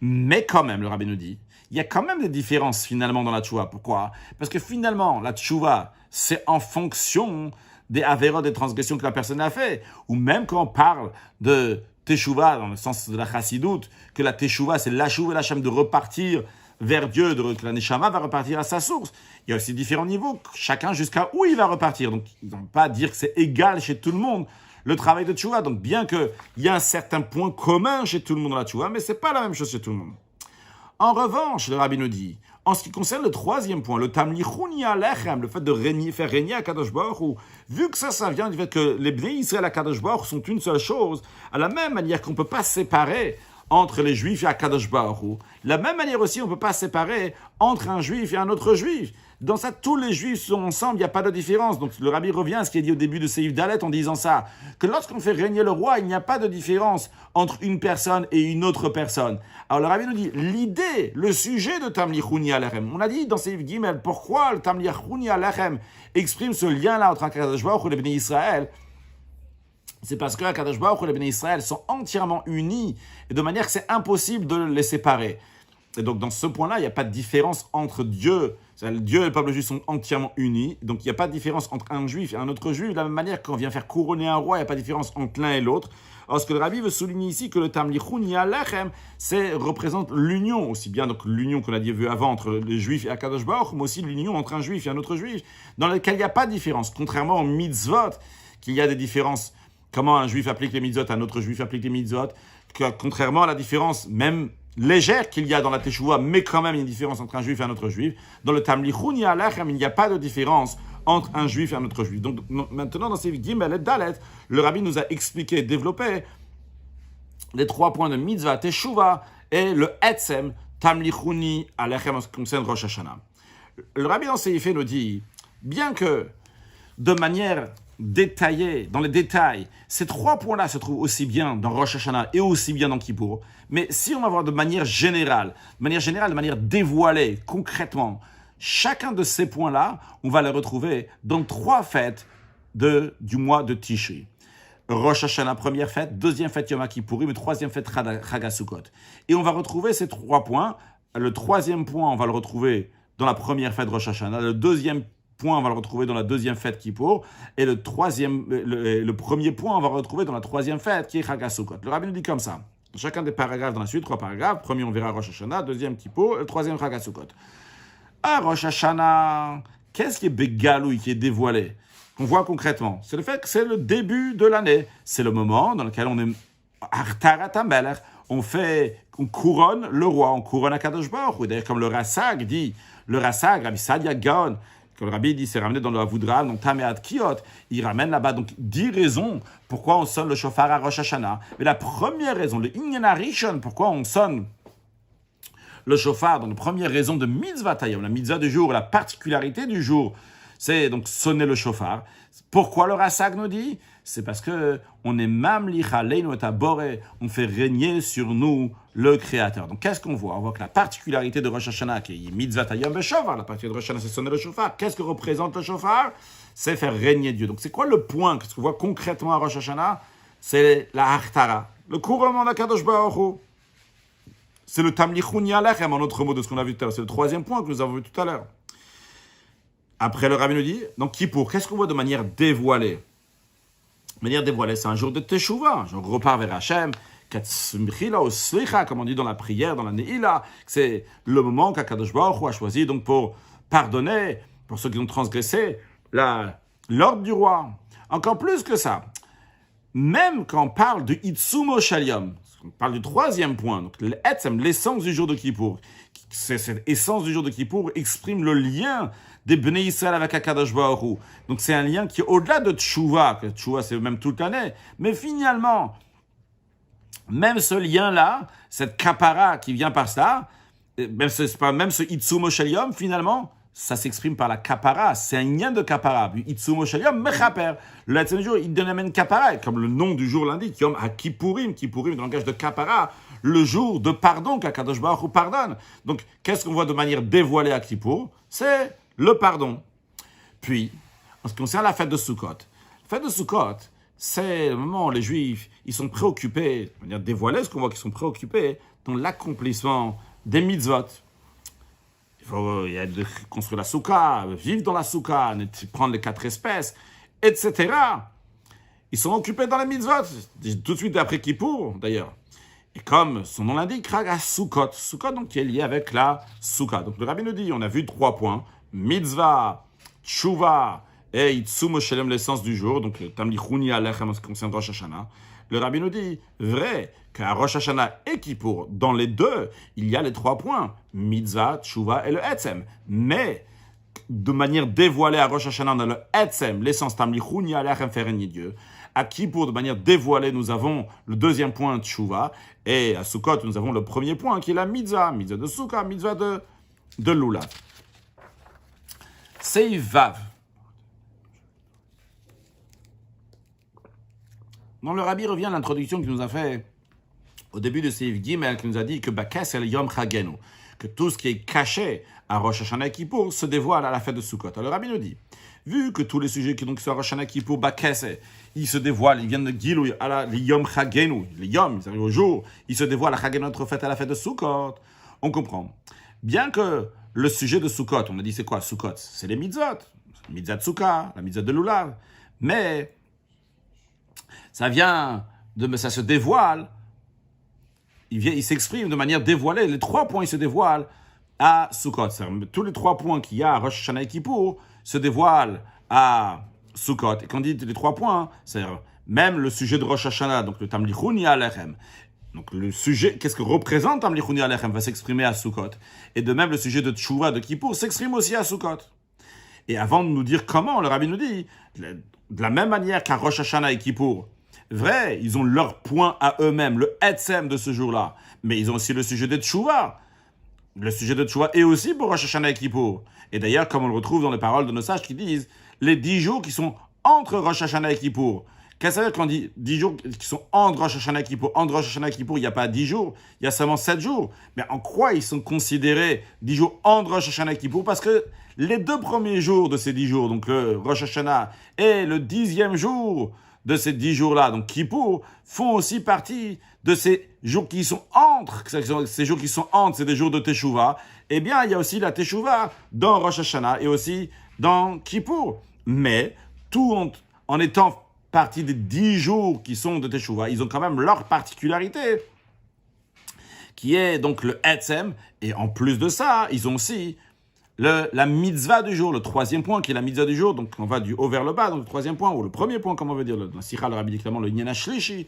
Mais quand même, le Rabbi nous dit, il y a quand même des différences finalement dans la tchouva. Pourquoi? Parce que finalement, la tchouva, c'est en fonction des avérots, des transgressions que la personne a fait. Ou même quand on parle de Teshuvah, dans le sens de la chassidoute, que la Teshuvah, c'est l'achouv et l'acham de repartir vers Dieu, que la Neshama va repartir à sa source. Il y a aussi différents niveaux, chacun jusqu'à où il va repartir. Donc, ils ne vont pas dire que c'est égal chez tout le monde, le travail de Teshuvah. Donc, bien qu'il y a un certain point commun chez tout le monde dans la Teshuvah, mais ce n'est pas la même chose chez tout le monde. En revanche, le Rabbi nous dit, en ce qui concerne le troisième point, le tamlichun yalechem, le fait de faire régner à Kadosh Baruch Hu, vu que ça vient du fait que les Bnei Israël à Kadosh Baruch Hu sont une seule chose, à la même manière qu'on ne peut pas séparer entre les Juifs et Akadosh Baruch Hu, de la même manière aussi on ne peut pas séparer entre un Juif et un autre Juif. Dans ça, tous les Juifs sont ensemble, il n'y a pas de différence. Donc le Rabbi revient à ce qui est dit au début de Seif Dalet en disant ça, que lorsqu'on fait régner le roi, il n'y a pas de différence entre une personne et une autre personne. Alors le Rabbi nous dit, l'idée, le sujet de Tamlichun Yalechem, on a dit dans Seif Gimel, pourquoi le Tamlichun Yalechem exprime ce lien-là entre Akadosh Baruch Hu et les Bnei Israël? C'est parce que Akadosh Baruch Hu et les Bnei Israël sont entièrement unis, et de manière que c'est impossible de les séparer. Et donc, dans ce point-là, il n'y a pas de différence entre Dieu. Dieu et le peuple juif sont entièrement unis. Donc, il n'y a pas de différence entre un juif et un autre juif. De la même manière, quand on vient faire couronner un roi, il n'y a pas de différence entre l'un et l'autre. Alors, ce que le rabbi veut souligner ici, que le Tamlichun Yalechem, représente l'union, aussi bien donc l'union qu'on a dit vu avant entre les juifs et Akadosh Baruch, mais aussi l'union entre un juif et un autre juif, dans lequel il n'y a pas de différence. Contrairement aux mitzvot, qu'il y a des différences. Comment un juif applique les mitzvot, un autre juif applique les mitzvot, contrairement à la différence, même légère qu'il y a dans la Teshuvah, mais quand même il y a une différence entre un juif et un autre juif. Dans le Tamlichun Yalechem, il n'y a pas de différence entre un juif et un autre juif. Donc maintenant, dans ces Gimel et Dalet, le rabbi nous a expliqué, développé les 3 points de Mitzvah, Teshuvah et le Etzem, Tamlichuni Alechem, en ce qui concerne Rosh Hashanah. Le rabbi dans ces faits nous dit, bien que de manière détaillée, dans les détails, ces 3 points-là se trouvent aussi bien dans Rosh Hashanah et aussi bien dans Kippour, mais si on va voir de manière générale, de manière dévoilée, concrètement, chacun de ces points-là, on va les retrouver dans 3 fêtes du mois de Tishri. Rosh Hashanah, première fête, deuxième fête Yom Kippourim, et troisième fête Chag HaSukkot. Et on va retrouver ces 3 points. Le 3e point, on va le retrouver dans la première fête Rosh Hashanah. Le 2e point, on va le retrouver dans la 2e fête Kippour. Et le 1er point, on va le retrouver dans la 3e fête qui est Chag HaSukkot. Le rabbi nous dit comme ça. Dans chacun des paragraphes dans la suite, 3 paragraphes. Premier, on verra Rosh Hashanah. 2e Kippour. Et le 3e Chag HaSukkot. À Rosh Hashanah, qu'est-ce qui est Begalouï, qui est dévoilé, qu'on voit concrètement? C'est le fait que c'est le début de l'année. C'est le moment dans lequel on est Artarat HaMelech, on couronne le roi, on couronne Akadosh Baruch Hu. D'ailleurs, comme le Rassag dit, le Rassag, Rabbi Sadia Gaon, comme le Rabbi dit, c'est ramené dans le Avoudral, donc Tameat Kiot, il ramène là-bas donc 10 raisons pourquoi on sonne le shofar à Rosh Hashanah. Mais la première raison, le Inyan HaRishon, pourquoi on sonne le shofar, donc la première raison de mitzvah taïom, la mitzvah du jour, la particularité du jour, c'est donc sonner le shofar. Pourquoi le Rassag nous dit? C'est parce que on est mamlich aleinu et boré, on fait régner sur nous le Créateur. Donc qu'est-ce qu'on voit? On voit que la particularité de Rosh Hashanah, qui est mitzvah taïom beshofar, la particularité de Rosh Hashanah, c'est sonner le shofar. Qu'est-ce que représente le shofar? C'est faire régner Dieu. Donc c'est quoi le point? Qu'est-ce qu'on voit concrètement à Rosh Hashanah? C'est la Hachtara, le couronnement d'Akadosh Baruch Hu. C'est le Tamlichun Yalechem, en autre mot de ce qu'on a vu tout à l'heure. C'est le 3e point que nous avons vu tout à l'heure. Après, le rabbi nous dit, donc Kippour, qu'est-ce qu'on voit de manière dévoilée? De manière dévoilée, c'est un jour de Teshuvah. On repart vers Hachem, comme on dit dans la prière, dans la Neila. C'est le moment qu'Akadosh Baruch Hu a choisi donc pour pardonner, pour ceux qui ont transgressé l'ordre du roi. Encore plus que ça, même quand on parle du Itzumo Shaliom, on parle du 3e point, donc l'essence du jour de Kippour. Cette essence du jour de Kippour exprime le lien des Bnei Israël avec Akadosh Baruch Hu. Donc c'est un lien qui est au-delà de Teshuvah, que Teshuvah c'est même toute l'année. Mais finalement, même ce lien-là, cette kapara qui vient par ça, même ce Itzumo Shaliom, finalement, ça s'exprime par la kapara. C'est un lien de kapara. Itzumo Shaliom mechaper. Le Etzem du jour, il donne une kapara, comme le nom du jour l'indique, Yom HaKippourim, Kippourim, dans le langage de kapara, le jour de pardon qu'Akadosh Baruch Hu pardonne. Donc, qu'est-ce qu'on voit de manière dévoilée à Kippour? C'est le pardon. Puis, en ce qui concerne la fête de Sukkot, la fête de Sukkot, c'est le moment où les Juifs, ils sont préoccupés, de manière dévoilée, ce qu'on voit qu'ils sont préoccupés dans l'accomplissement des mitzvot. Il y a de construire la soukha, vivre dans la soukha, prendre les 4 espèces, etc. Ils sont occupés dans les mitzvot, tout de suite après Kippour, d'ailleurs. Et comme son nom l'indique, Chag HaSukkot, Sukkot donc qui est lié avec la soukha. Donc le rabbi nous dit, on a vu 3 points, mitzvah, tshuvah et Itzumo Shaliom, l'essence du jour, donc le Tamlichun Yalechem en ce qui concerne Rosh Hashanah. Le rabbi nous dit, vrai, qu'à Rosh Hashanah et Kippour, dans les deux, il y a les 3 points, mitzvah, tshuvah et le etzem. Mais, de manière dévoilée à Rosh Hashanah, dans le etzem, l'essence Tamlichun Yalechem, faire régner Dieu. À Kippour, de manière dévoilée, nous avons le 2e point, tshuvah, et à Sukkot, nous avons le 1er point, qui est la mitzvah de Sukkah, mitzvah de Lulav. Seivav. Donc le rabbi revient à l'introduction qu'il nous a fait au début de Seif Gimel, qui nous a dit que Bakes el Yom Chagenu, que tout ce qui est caché à Rosh Hashanah et Kippour se dévoile à la fête de Sukkot. Alors le rabbi nous dit, vu que tous les sujets qui sont à Rosh Hashanah et Kippour, Bakes, ils se dévoilent, ils viennent de Gilou à les Yom Chagenu, les Yom, ils arrivent au jour, ils se dévoilent à Chagenu, notre fête à la fête de Sukkot. On comprend. Bien que le sujet de Sukkot, on a dit c'est quoi Sukkot? C'est les mitzvot. Mitzvah de Sukkah, la mitzvah de Lulav. Mais ça se dévoile. Il s'exprime de manière dévoilée. Les 3 points, ils se dévoilent à Sukkot. Tous les 3 points qu'il y a à Rosh Hashanah et Kippour se dévoilent à Sukkot. Et quand on dit les 3 points, c'est même le sujet de Rosh Hashanah, donc le Tamlichuni Alechem. Donc le sujet, qu'est-ce que représente Tamlichuni Alechem va s'exprimer à Sukkot. Et de même, le sujet de Tchouva de Kippour s'exprime aussi à Sukkot. Et avant de nous dire comment, le Rabbi nous dit, de la même manière qu'à Rosh Hashanah et Kippour, vrai, ils ont leur point à eux-mêmes, le Etzem de ce jour-là. Mais ils ont aussi le sujet de Tchouva. Le sujet de Tchouva est aussi pour Rosh Hashanah et Kippour. Et d'ailleurs, comme on le retrouve dans les paroles de nos sages qui disent, les 10 jours qui sont entre Rosh Hashanah et Kippour. Qu'est-ce que ça veut dire quand on dit 10 jours qui sont entre Rosh Hashanah et Kippour? Entre Rosh Hashanah et Kippour, il n'y a pas 10 jours, il y a seulement 7 jours. Mais en quoi ils sont considérés 10 jours entre Rosh Hashanah et Kippour? Parce que les 2 premiers jours de ces 10 jours, donc Rosh Hashanah et le 10e jour de ces 10 jours-là, donc Kippour, font aussi partie de ces jours qui sont entre. Ces jours qui sont entre, c'est des jours de Teshuvah. Eh bien, il y a aussi la Teshuvah dans Rosh Hashanah et aussi dans Kippour. Mais, tout en étant partie des 10 jours qui sont de Teshuvah, ils ont quand même leur particularité, qui est donc le Etzem. Et en plus de ça, ils ont aussi la mitzvah du jour, le 3e point qui est la mitzvah du jour. Donc on va du haut vers le bas, donc le 3e point, ou le premier point, comme on veut dire, dans Sikha, le Rabbi dit clairement le Inyan HaShlishi.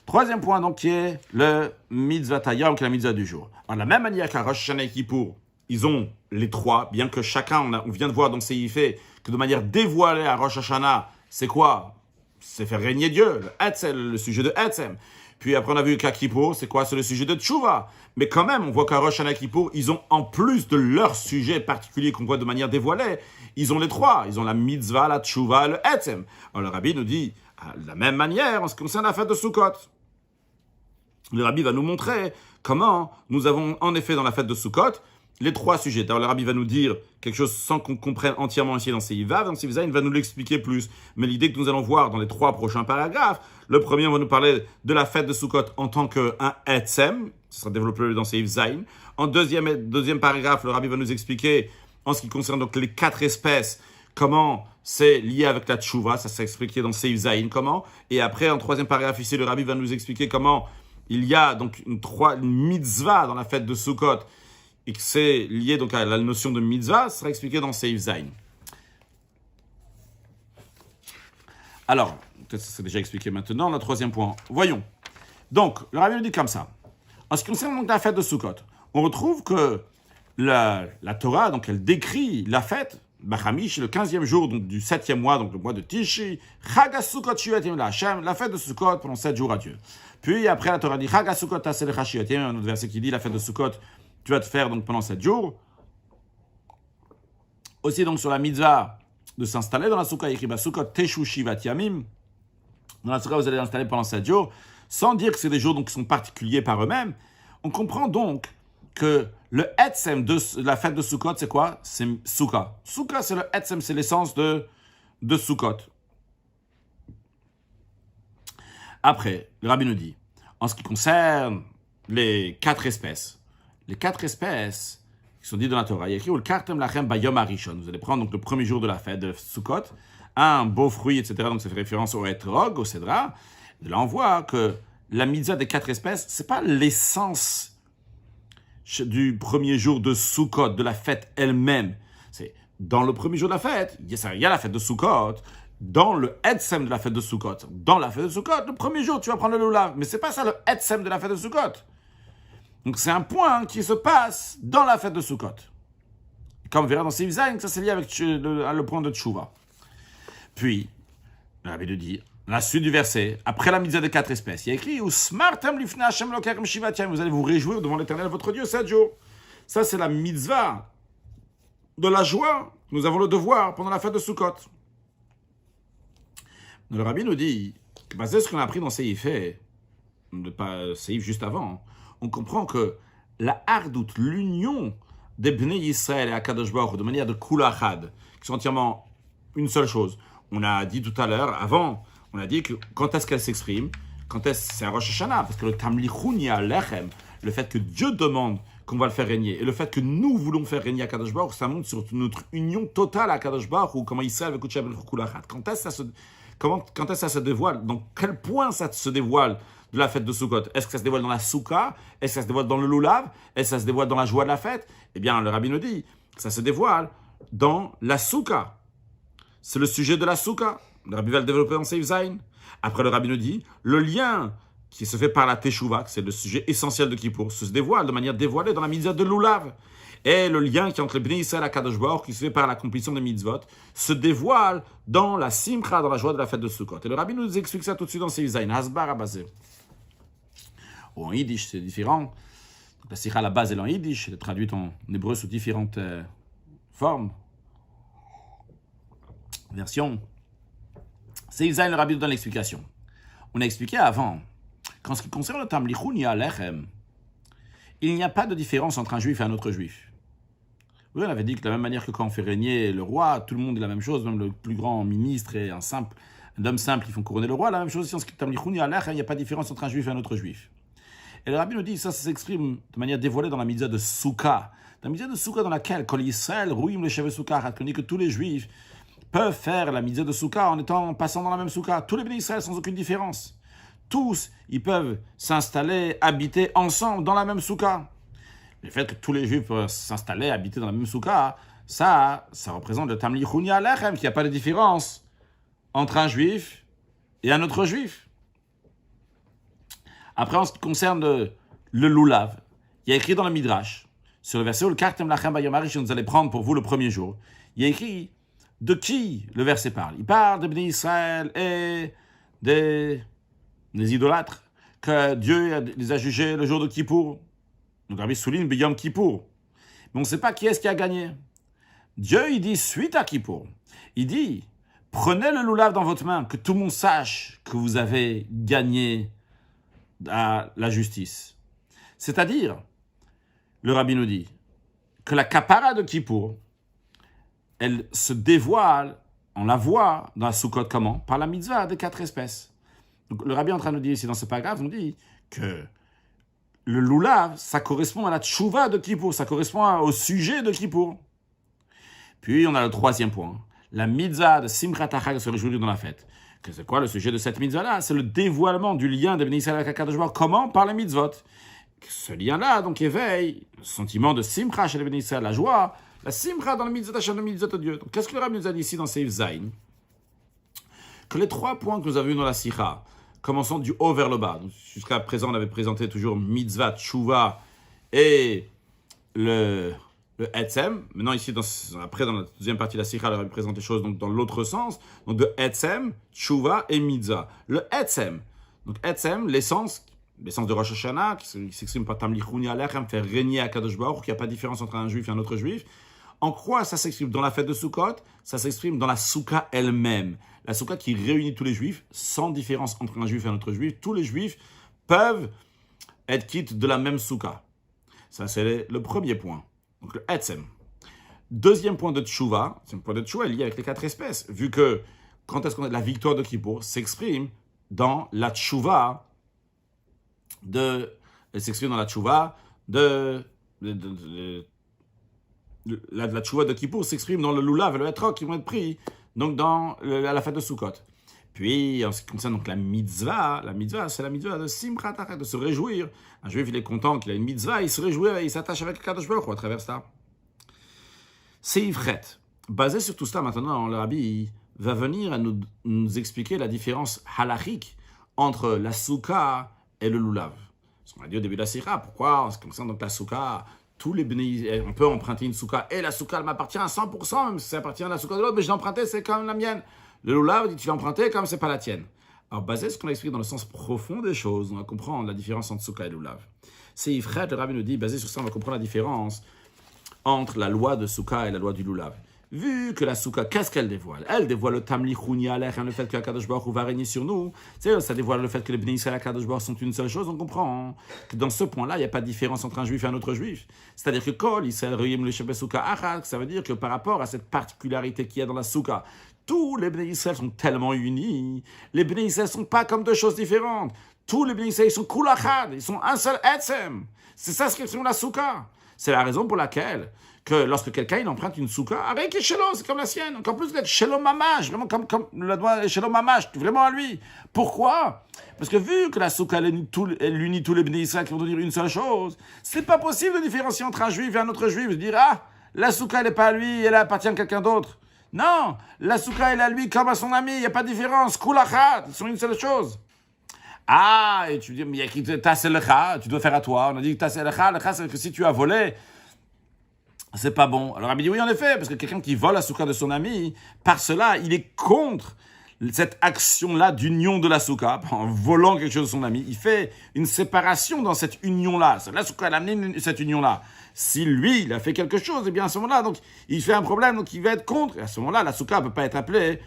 3e point, donc, qui est le mitzvah Tayam, qui est la mitzvah du jour. Alors, de la même manière qu'à Rosh Hashanah et Kippour, ils ont les 3, bien que chacun, on vient de voir dans Seifé, que de manière dévoilée à Rosh Hashanah, c'est quoi? C'est faire régner Dieu, le Etzel, le sujet de Etzem. Puis après, on a vu qu'à Kippour, c'est quoi? C'est le sujet de Tchouva. Mais quand même, on voit qu'à Rosh Hashanah et Kippour, ils ont, en plus de leur sujet particulier qu'on voit de manière dévoilée, ils ont les 3. Ils ont la mitzvah, la Tchouva, le Etzem. Alors le Rabbi nous dit, de la même manière, en ce qui concerne la fête de Sukkot, le Rabbi va nous montrer comment nous avons, en effet, dans la fête de Sukkot, les 3 sujets. Alors, le Rabbi va nous dire quelque chose sans qu'on comprenne entièrement ici dans Seif Vav. Dans Seif Zayin, il va nous l'expliquer plus. Mais l'idée que nous allons voir dans les 3 prochains paragraphes, le premier, on va nous parler de la fête de Sukkot en tant qu'un Etzem. Ce sera développé dans Seif Zayin. En deuxième paragraphe, le Rabbi va nous expliquer, en ce qui concerne donc les 4 espèces, comment c'est lié avec la Tchouva. Ça s'est expliqué dans Seif Zayin, comment. Et après, en 3e paragraphe ici, le Rabbi va nous expliquer comment il y a donc une mitzvah dans la fête de Sukkot, et que c'est lié donc à la notion de mitzvah, ça sera expliqué dans Seif Zayin. Alors, peut-être que c'est déjà expliqué maintenant, le 3e point. Voyons. Donc, le Rabbi nous dit comme ça. En ce qui concerne donc la fête de Sukkot, on retrouve que la Torah, donc elle décrit la fête, Bachamish, le 15e jour donc, du 7e mois, donc le mois de Tishi, Chag Sukkot Shivatim Hashem, la fête de Sukkot pendant 7 jours à Dieu. Puis après, la Torah dit Chag Sukkot Taselecha Shivatim, un autre verset qui dit la fête de Sukkot, tu vas te faire donc pendant 7 jours. Aussi donc sur la mitzvah de s'installer dans la Sukkah, écrit Sukkot Teshu Shivat Yamim. Dans la Sukkah, vous allez l'installer pendant 7 jours, sans dire que c'est des jours donc, qui sont particuliers par eux-mêmes. On comprend donc que le Etzem de la fête de Sukkot, c'est quoi? C'est Sukkah. Sukkah, c'est le Etzem, c'est l'essence de Sukkot. Après, le Rabbi nous dit, en ce qui concerne les 4 espèces qui sont dites dans la Torah, il y a écrit le Kartem Lachem Bayom Arishon. Vous allez prendre donc le premier jour de la fête de Sukkot, un beau fruit, etc. Donc ça fait référence au Etrog, au Cédra. De là, on voit que la mitzvah des 4 espèces, c'est pas l'essence du premier jour de Sukkot, de la fête elle-même. C'est dans le premier jour de la fête, il y a la fête de Sukkot, dans le Etzem de la fête de Sukkot. Dans la fête de Sukkot, le premier jour, tu vas prendre le lulav. Mais c'est pas ça le Etzem de la fête de Sukkot. Donc c'est un point qui se passe dans la fête de Sukkot. Comme on verra dans Seif Zayin, ça c'est lié avec le point de Tchouva. Puis, le Rabbi nous dit, la suite du verset, après la mitzvah des 4 espèces, il y a écrit, vous allez vous réjouir devant l'Éternel, votre Dieu, 7 jours. Ça c'est la mitzvah de la joie. Nous avons le devoir pendant la fête de Sukkot. Le Rabbi nous dit, basé sur ce qu'on a appris dans Seif, Seif juste avant, on comprend que la hardout, l'union des Bnei Yisraël et Akadosh Baruch Hu, de manière de kulachad, qui sont entièrement une seule chose. On a dit tout à l'heure, avant, on a dit que quand est-ce qu'elle s'exprime, c'est un Rosh Hashanah, parce que le Tamlichuni Alechem, le fait que Dieu demande qu'on va le faire régner. Et le fait que nous voulons faire régner à Kadosh Baruch, ça montre sur notre union totale à Kadosh Baruch, ou comment Israël veut Kutcha Ben Kulachat. Quand est-ce que ça se dévoile? Dans quel point ça se dévoile de la fête de Sukkot? Est-ce que ça se dévoile dans la Souka? Est-ce que ça se dévoile dans le Lulav? Est-ce que ça se dévoile dans la joie de la fête? Eh bien, le Rabbi nous dit, ça se dévoile dans la Souka. C'est le sujet de la Souka. Le Rabbi va le développer dans Seif Zayin. Après, le Rabbi nous dit, le lien qui se fait par la Teshuvah, c'est le sujet essentiel de Kippour, se dévoile de manière dévoilée dans la mitzvah de Lulav. Et le lien qui est entre les Bnei Israël et Kadosh Baruch, qui se fait par l'accomplissement des mitzvot, se dévoile dans la Simcha, dans la joie de la fête de Sukkot. Et le Rabbi nous explique ça tout de suite dans Seif Zayin. Hasbar Abazé. En yiddish, c'est différent. Donc, la Sikha à la base, elle est en yiddish, elle est traduite en hébreu sous différentes formes, versions. Seif Zayin, le Rabbi nous donne l'explication. On a expliqué avant qu'en ce qui concerne le Tamlichun Yalechem, il n'y a pas de différence entre un juif et un autre juif. Oui, on avait dit que de la même manière que quand on fait régner le roi, tout le monde est la même chose, même le plus grand ministre et un homme simple qui font couronner le roi, la même chose aussi en ce qui est Tamlichun Yalechem, il n'y a pas de différence entre un juif et un autre juif. Et le Rabbi nous dit, ça s'exprime de manière dévoilée dans la mitzvah de Souka. Dans la mitzvah de Souka dans laquelle, Kol Yisrael, Rouim le Shevet Souka, que tous les juifs peuvent faire la mitzvah de Souka en passant dans la même Souka. Tous les bénis Israël sans aucune différence. Tous, ils peuvent s'installer, habiter ensemble dans la même Souka. Le fait que tous les juifs peuvent s'installer, habiter dans la même Souka, ça représente le Tamlichun Yalechem, qu'il n'y a pas de différence entre un juif et un autre juif. Après, en ce qui concerne le Lulav, il y a écrit dans le Midrash, sur le verset où le Kartem Lachem Bayomari, que vous allez prendre pour vous le premier jour, il y a écrit de qui le verset parle. Il parle des Bnei Israël et des idolâtres que Dieu les a jugés le jour de Kippour. Donc Rabbi souligne B'Yom Kippour. Mais on ne sait pas qui est-ce qui a gagné. Dieu, il dit suite à Kippour. Il dit, prenez le Lulav dans votre main, que tout le monde sache que vous avez gagné à la justice. C'est-à-dire, le Rabbi nous dit que la kapara de Kippour, elle se dévoile, on la voit dans la Sukkot comment? Par la mitzvah des 4 espèces. Donc, le Rabbi est en train de nous dire ici dans ce paragraphe, on dit que le Lulav, ça correspond à la tchouva de Kippour, ça correspond au sujet de Kippour. Puis on a le 3e point, la mitzvah de Simchat HaChag, se réjouir dans la fête. Que c'est quoi le sujet de cette mitzvah-là? C'est le dévoilement du lien de Bnei Israël avec Kadosh Baruch. Comment? Par les mitzvot. Ce lien-là, donc, éveille le sentiment de Simcha chez les Bnei Israël, la joie, la Simcha dans le mitzvot Hashem, le mitzvot de Dieu. Donc, qu'est-ce que le Rabbi nous a dit ici dans Seif Zayin? Que les 3 points que nous avons vus dans la Sikha, commençons du haut vers le bas. Jusqu'à présent, on avait présenté toujours mitzvah, tshuva et le Etzem. Maintenant, ici, après, dans la deuxième partie de la Sikha, on avait présenté les choses donc, dans l'autre sens. Donc, de Etzem, tshuva et mitzvah. Le Etzem. Donc, Etzem, l'essence de Rosh Hashanah, qui s'exprime par Tamlichun Yalechem, faire régner à Kadosh Baruch, qu'il n'y a pas de différence entre un juif et un autre juif. En quoi ça s'exprime? Dans la fête de Sukkot, ça s'exprime dans la Souka elle-même. La Souka qui réunit tous les juifs, sans différence entre un juif et un autre juif. Tous les juifs peuvent être quittes de la même Souka. Ça, c'est le premier point. Donc, le Etzem. Deuxième point de Tchouva, c'est un point de Tchouva lié avec les 4 espèces. Vu que, quand est-ce qu'on a la victoire de Kippour s'exprime dans la Tchouva elle s'exprime dans la Tchouva la Tchouva de Kippour s'exprime dans le Lulav et le Etrog qui vont être pris donc à la fête de Sukkot. Puis, en ce qui concerne donc la mitzvah, c'est la mitzvah de Simchat HaChag, de se réjouir. Un juif, il est content qu'il a une mitzvah, il se réjouit, il s'attache avec le Kadosh Baruch Hu à travers ça. C'est Ivret. Basé sur tout cela, maintenant, le Rabbi va venir à nous expliquer la différence halachique entre la Souka et le Lulav. On a dit au début de la Sikha, pourquoi, en ce qui concerne donc la Souka, tous les bénis, on peut emprunter une Souka, et la Souka, elle m'appartient à 100%, même si ça appartient à la Souka de l'autre, mais je l'ai emprunté, c'est comme la mienne. Le Lulav dit, tu l'as emprunté comme c'est pas la tienne. Alors, basé sur ce qu'on a expliqué dans le sens profond des choses, on va comprendre la différence entre Souka et Lulav. C'est Ifret, le Rabbi nous dit, basé sur ça, on va comprendre la différence entre la loi de Souka et la loi du Lulav. Vu que la Souka, qu'est-ce qu'elle dévoile? Elle dévoile le Tamlichun Yalechem, le fait que Kadosh Baruch Hu va régner sur nous. Ça dévoile le fait que les Bnei Israël et Kadosh Baruch Hu sont une seule chose. On comprend que dans ce point-là, il n'y a pas de différence entre un juif et un autre juif. C'est-à-dire que Kol Israël Re'im le Shevet Souka Achad, ça veut dire que par rapport à cette particularité qu'il y a dans la Souka, tous les Bnei Israël sont tellement unis. Les Bnei Israël ne sont pas comme 2 choses différentes. Tous les Bnei Israël sont Kul Achad, ils sont un seul Etzem. C'est ça ce qu'exprime la Souka. C'est la raison pour laquelle que lorsque quelqu'un il emprunte une souka, avec Shelo, c'est comme la sienne. Encore plus d'être Shelo Mamash, vraiment comme le doigt Shelo Mamash, vraiment à lui. Pourquoi? Parce que vu que la souka elle unit tous les bénis Israël qui vont dire une seule chose, c'est pas possible de différencier entre un juif et un autre juif. De dire, la souka elle n'est pas à lui, elle appartient à quelqu'un d'autre. Non, la souka elle est à lui comme à son ami, il n'y a pas de différence. Kulachat, ils sont une seule chose. Et tu dis, mais il y a qui Taselecha, tu dois faire à toi. On a dit que Taselecha, c'est que si tu as volé, c'est pas bon. Alors, il dit oui, en effet, parce que quelqu'un qui vole la souka de son ami, par cela, il est contre cette action-là d'union de la souka, en volant quelque chose de son ami. Il fait une séparation dans cette union-là. La souka, elle a amené cette union-là. Si lui, il a fait quelque chose, eh bien, à ce moment-là, donc, il fait un problème, donc il va être contre. Et à ce moment-là, la souka ne peut pas être appelée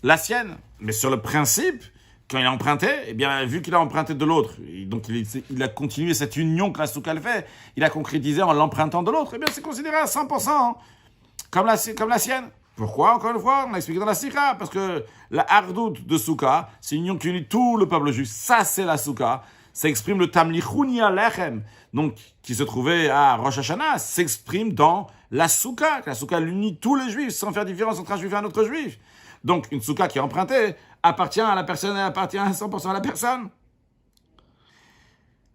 la sienne. Mais sur le principe, quand il a emprunté, eh bien, vu qu'il a emprunté de l'autre, donc il a continué cette union que la souka le fait, il a concrétisé en l'empruntant de l'autre, eh bien, c'est considéré à 100% comme la sienne. Pourquoi? Encore une fois, on a expliqué dans la sikha, parce que la hardout de souka, c'est une union qui unit tout le peuple juif. Ça, c'est la souka. Ça exprime le tamlichouni alechem, donc, qui se trouvait à Rosh Hashanah, s'exprime dans la souka. La souka unit tous les juifs, sans faire différence entre un juif et un autre juif. Donc, une souka qui est empruntée appartient à la personne et appartient à 100% à la personne.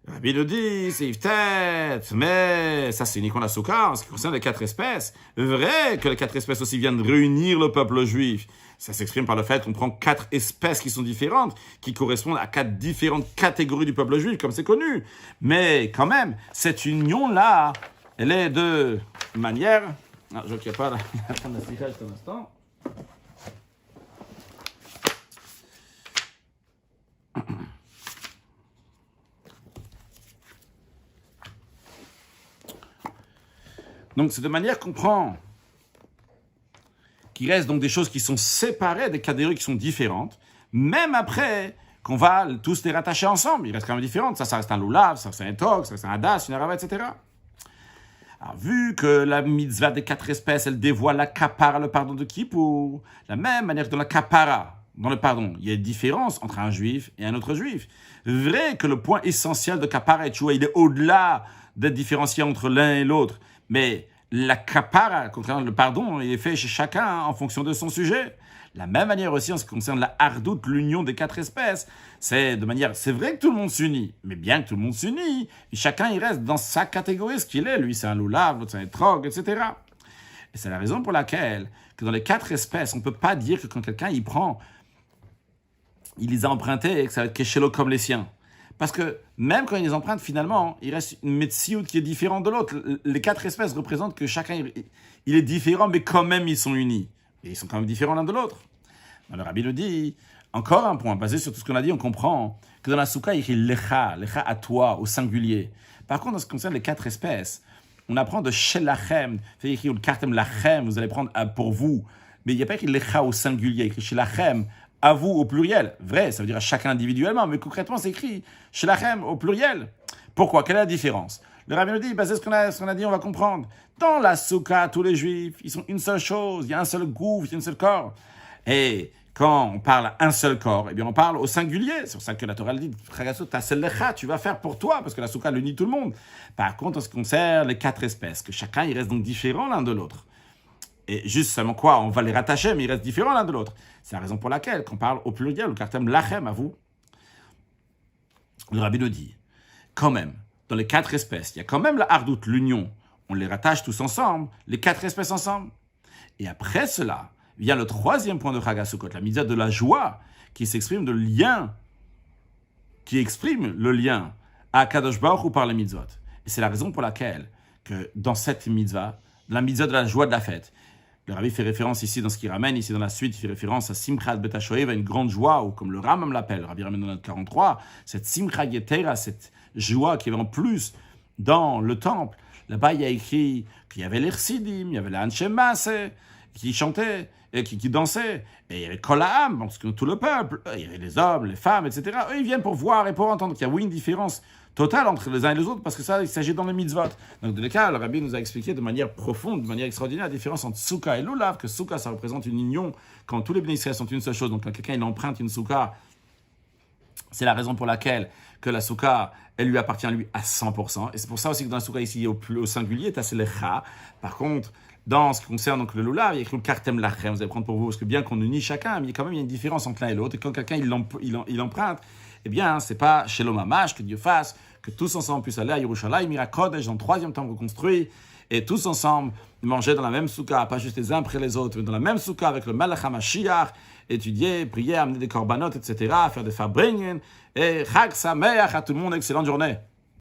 Rabbi nous dit, c'est Yvetet, mais ça c'est uniquement la souka en ce qui concerne les 4 espèces. Vrai que les 4 espèces aussi viennent réunir le peuple juif. Ça s'exprime par le fait qu'on prend 4 espèces qui sont différentes, qui correspondent à 4 différentes catégories du peuple juif, comme c'est connu. Mais quand même, cette union-là, elle est de manière... je ne sais pas la fin de la sikha juste un instant. Donc, c'est de manière qu'on prend qu'il reste donc des choses qui sont séparées, des catégories qui sont différentes, même après qu'on va tous les rattacher ensemble. Il reste quand même différentes. Ça reste un loulav, ça reste un tok, ça reste un hadas, une arava, etc. Alors, vu que la mitzvah des 4 espèces, elle dévoile la kapara, le pardon de Kippour, la même manière que dans la kapara, dans le pardon, il y a une différence entre un juif et un autre juif. Vrai que le point essentiel de kapara et tchouva, il est au-delà d'être différencié entre l'un et l'autre. Mais la kapara, concernant le pardon, il est fait chez chacun en fonction de son sujet. La même manière aussi en ce qui concerne la hardout, l'union des 4 espèces, c'est vrai que tout le monde s'unit, mais bien que tout le monde s'unit, chacun il reste dans sa catégorie, ce qu'il est. Lui c'est un loulav, l'autre c'est un trog, etc. Et c'est la raison pour laquelle que dans les 4 espèces, on ne peut pas dire que quand quelqu'un il les a empruntés et que ça va être kéchélo comme les siens. Parce que même quand ils les empruntent, finalement, il reste une metsiout qui est différente de l'autre. Les 4 espèces représentent que chacun il est différent, mais quand même ils sont unis. Et ils sont quand même différents l'un de l'autre. Alors, le Rabbi nous dit, encore un point, basé sur tout ce qu'on a dit, on comprend que dans la souka, il y a lecha à toi, au singulier. Par contre, en ce qui concerne les 4 espèces, on apprend de shelachem, fait écrit le kartem lachem, vous allez prendre pour vous. Mais il n'y a pas écrit lecha au singulier, écrit shelachem, à vous au pluriel. Vrai, ça veut dire à chacun individuellement, mais concrètement, c'est écrit shelachem au pluriel. Pourquoi? Quelle est la différence? Le Rabbi nous dit, basé sur ce qu'on a dit, on va comprendre. Dans la souka, tous les juifs, ils sont une seule chose, il y a un seul gouffre, il y a un seul corps. Et quand on parle à un seul corps, eh bien on parle au singulier. C'est pour ça que la Torah dit, tu vas faire pour toi, parce que la souka l'unit tout le monde. Par contre, en ce qui concerne les 4 espèces, que chacun il reste donc différent l'un de l'autre. Et juste seulement quoi, on va les rattacher, mais ils restent différents l'un de l'autre. C'est la raison pour laquelle, quand on parle au pluriel, le kartem lachem, à vous, le Rabbi nous dit, quand même, dans les 4 espèces, il y a quand même la hardout, l'union. On les rattache tous ensemble, les 4 espèces ensemble. Et après cela, vient le 3e point de Chag HaSukkot, la mitzvah de la joie, qui s'exprime de lien, qui exprime le lien à Kadosh Baruch Hu par les mitzvot. Et c'est la raison pour laquelle, que dans cette mitzvah, la mitzvah de la joie de la fête, le Rabbi fait référence ici dans ce qu'il ramène, ici dans la suite, il fait référence à Simchat Bet HaShoev, à une grande joie, ou comme le Rambam l'appelle, le Rabbi ramène dans notre 43, cette Simcha Yetera, cette joie qui est en plus dans le temple. Là-bas, il y a écrit qu'il y avait les Chassidim, il y avait les Anshe Maaseh, qui chantaient, et qui dansaient, et il y avait Kol Ha'am, parce que tout le peuple, il y avait les hommes, les femmes, etc. Eux, ils viennent pour voir et pour entendre. Il y a oui une différence totale entre les uns et les autres, parce que ça, il s'agit dans les mitzvot. Donc, dans les cas, le Rabbi nous a expliqué de manière profonde, de manière extraordinaire, la différence entre souka et lulav, que souka, ça représente une union, quand tous les bénéficiaires sont une seule chose. Donc, quand quelqu'un il emprunte une souka, C'est la raison pour laquelle que la souka, elle lui appartient lui à 100%. Et c'est pour ça aussi que dans la souka ici, au singulier, c'est le cha. Par contre, dans ce qui concerne donc le lulav, il y a écrit le kartem lachem. Vous allez prendre pour vous, parce que bien qu'on unit chacun, mais quand même il y a une différence entre l'un et l'autre. Et quand quelqu'un il emprunte, eh bien, c'est pas chez l'omamash que Dieu fasse, que tous ensemble puissent aller à Yerushalayim, Mirakodesh, dans le 3e temple reconstruit, et tous ensemble manger dans la même souka, pas juste les uns après les autres, mais dans la même souka avec le Malach HaMashiach, étudier, prier, amener des korbanot, etc., faire des farbringen, et Chag Sameach à tout le monde, excellente journée.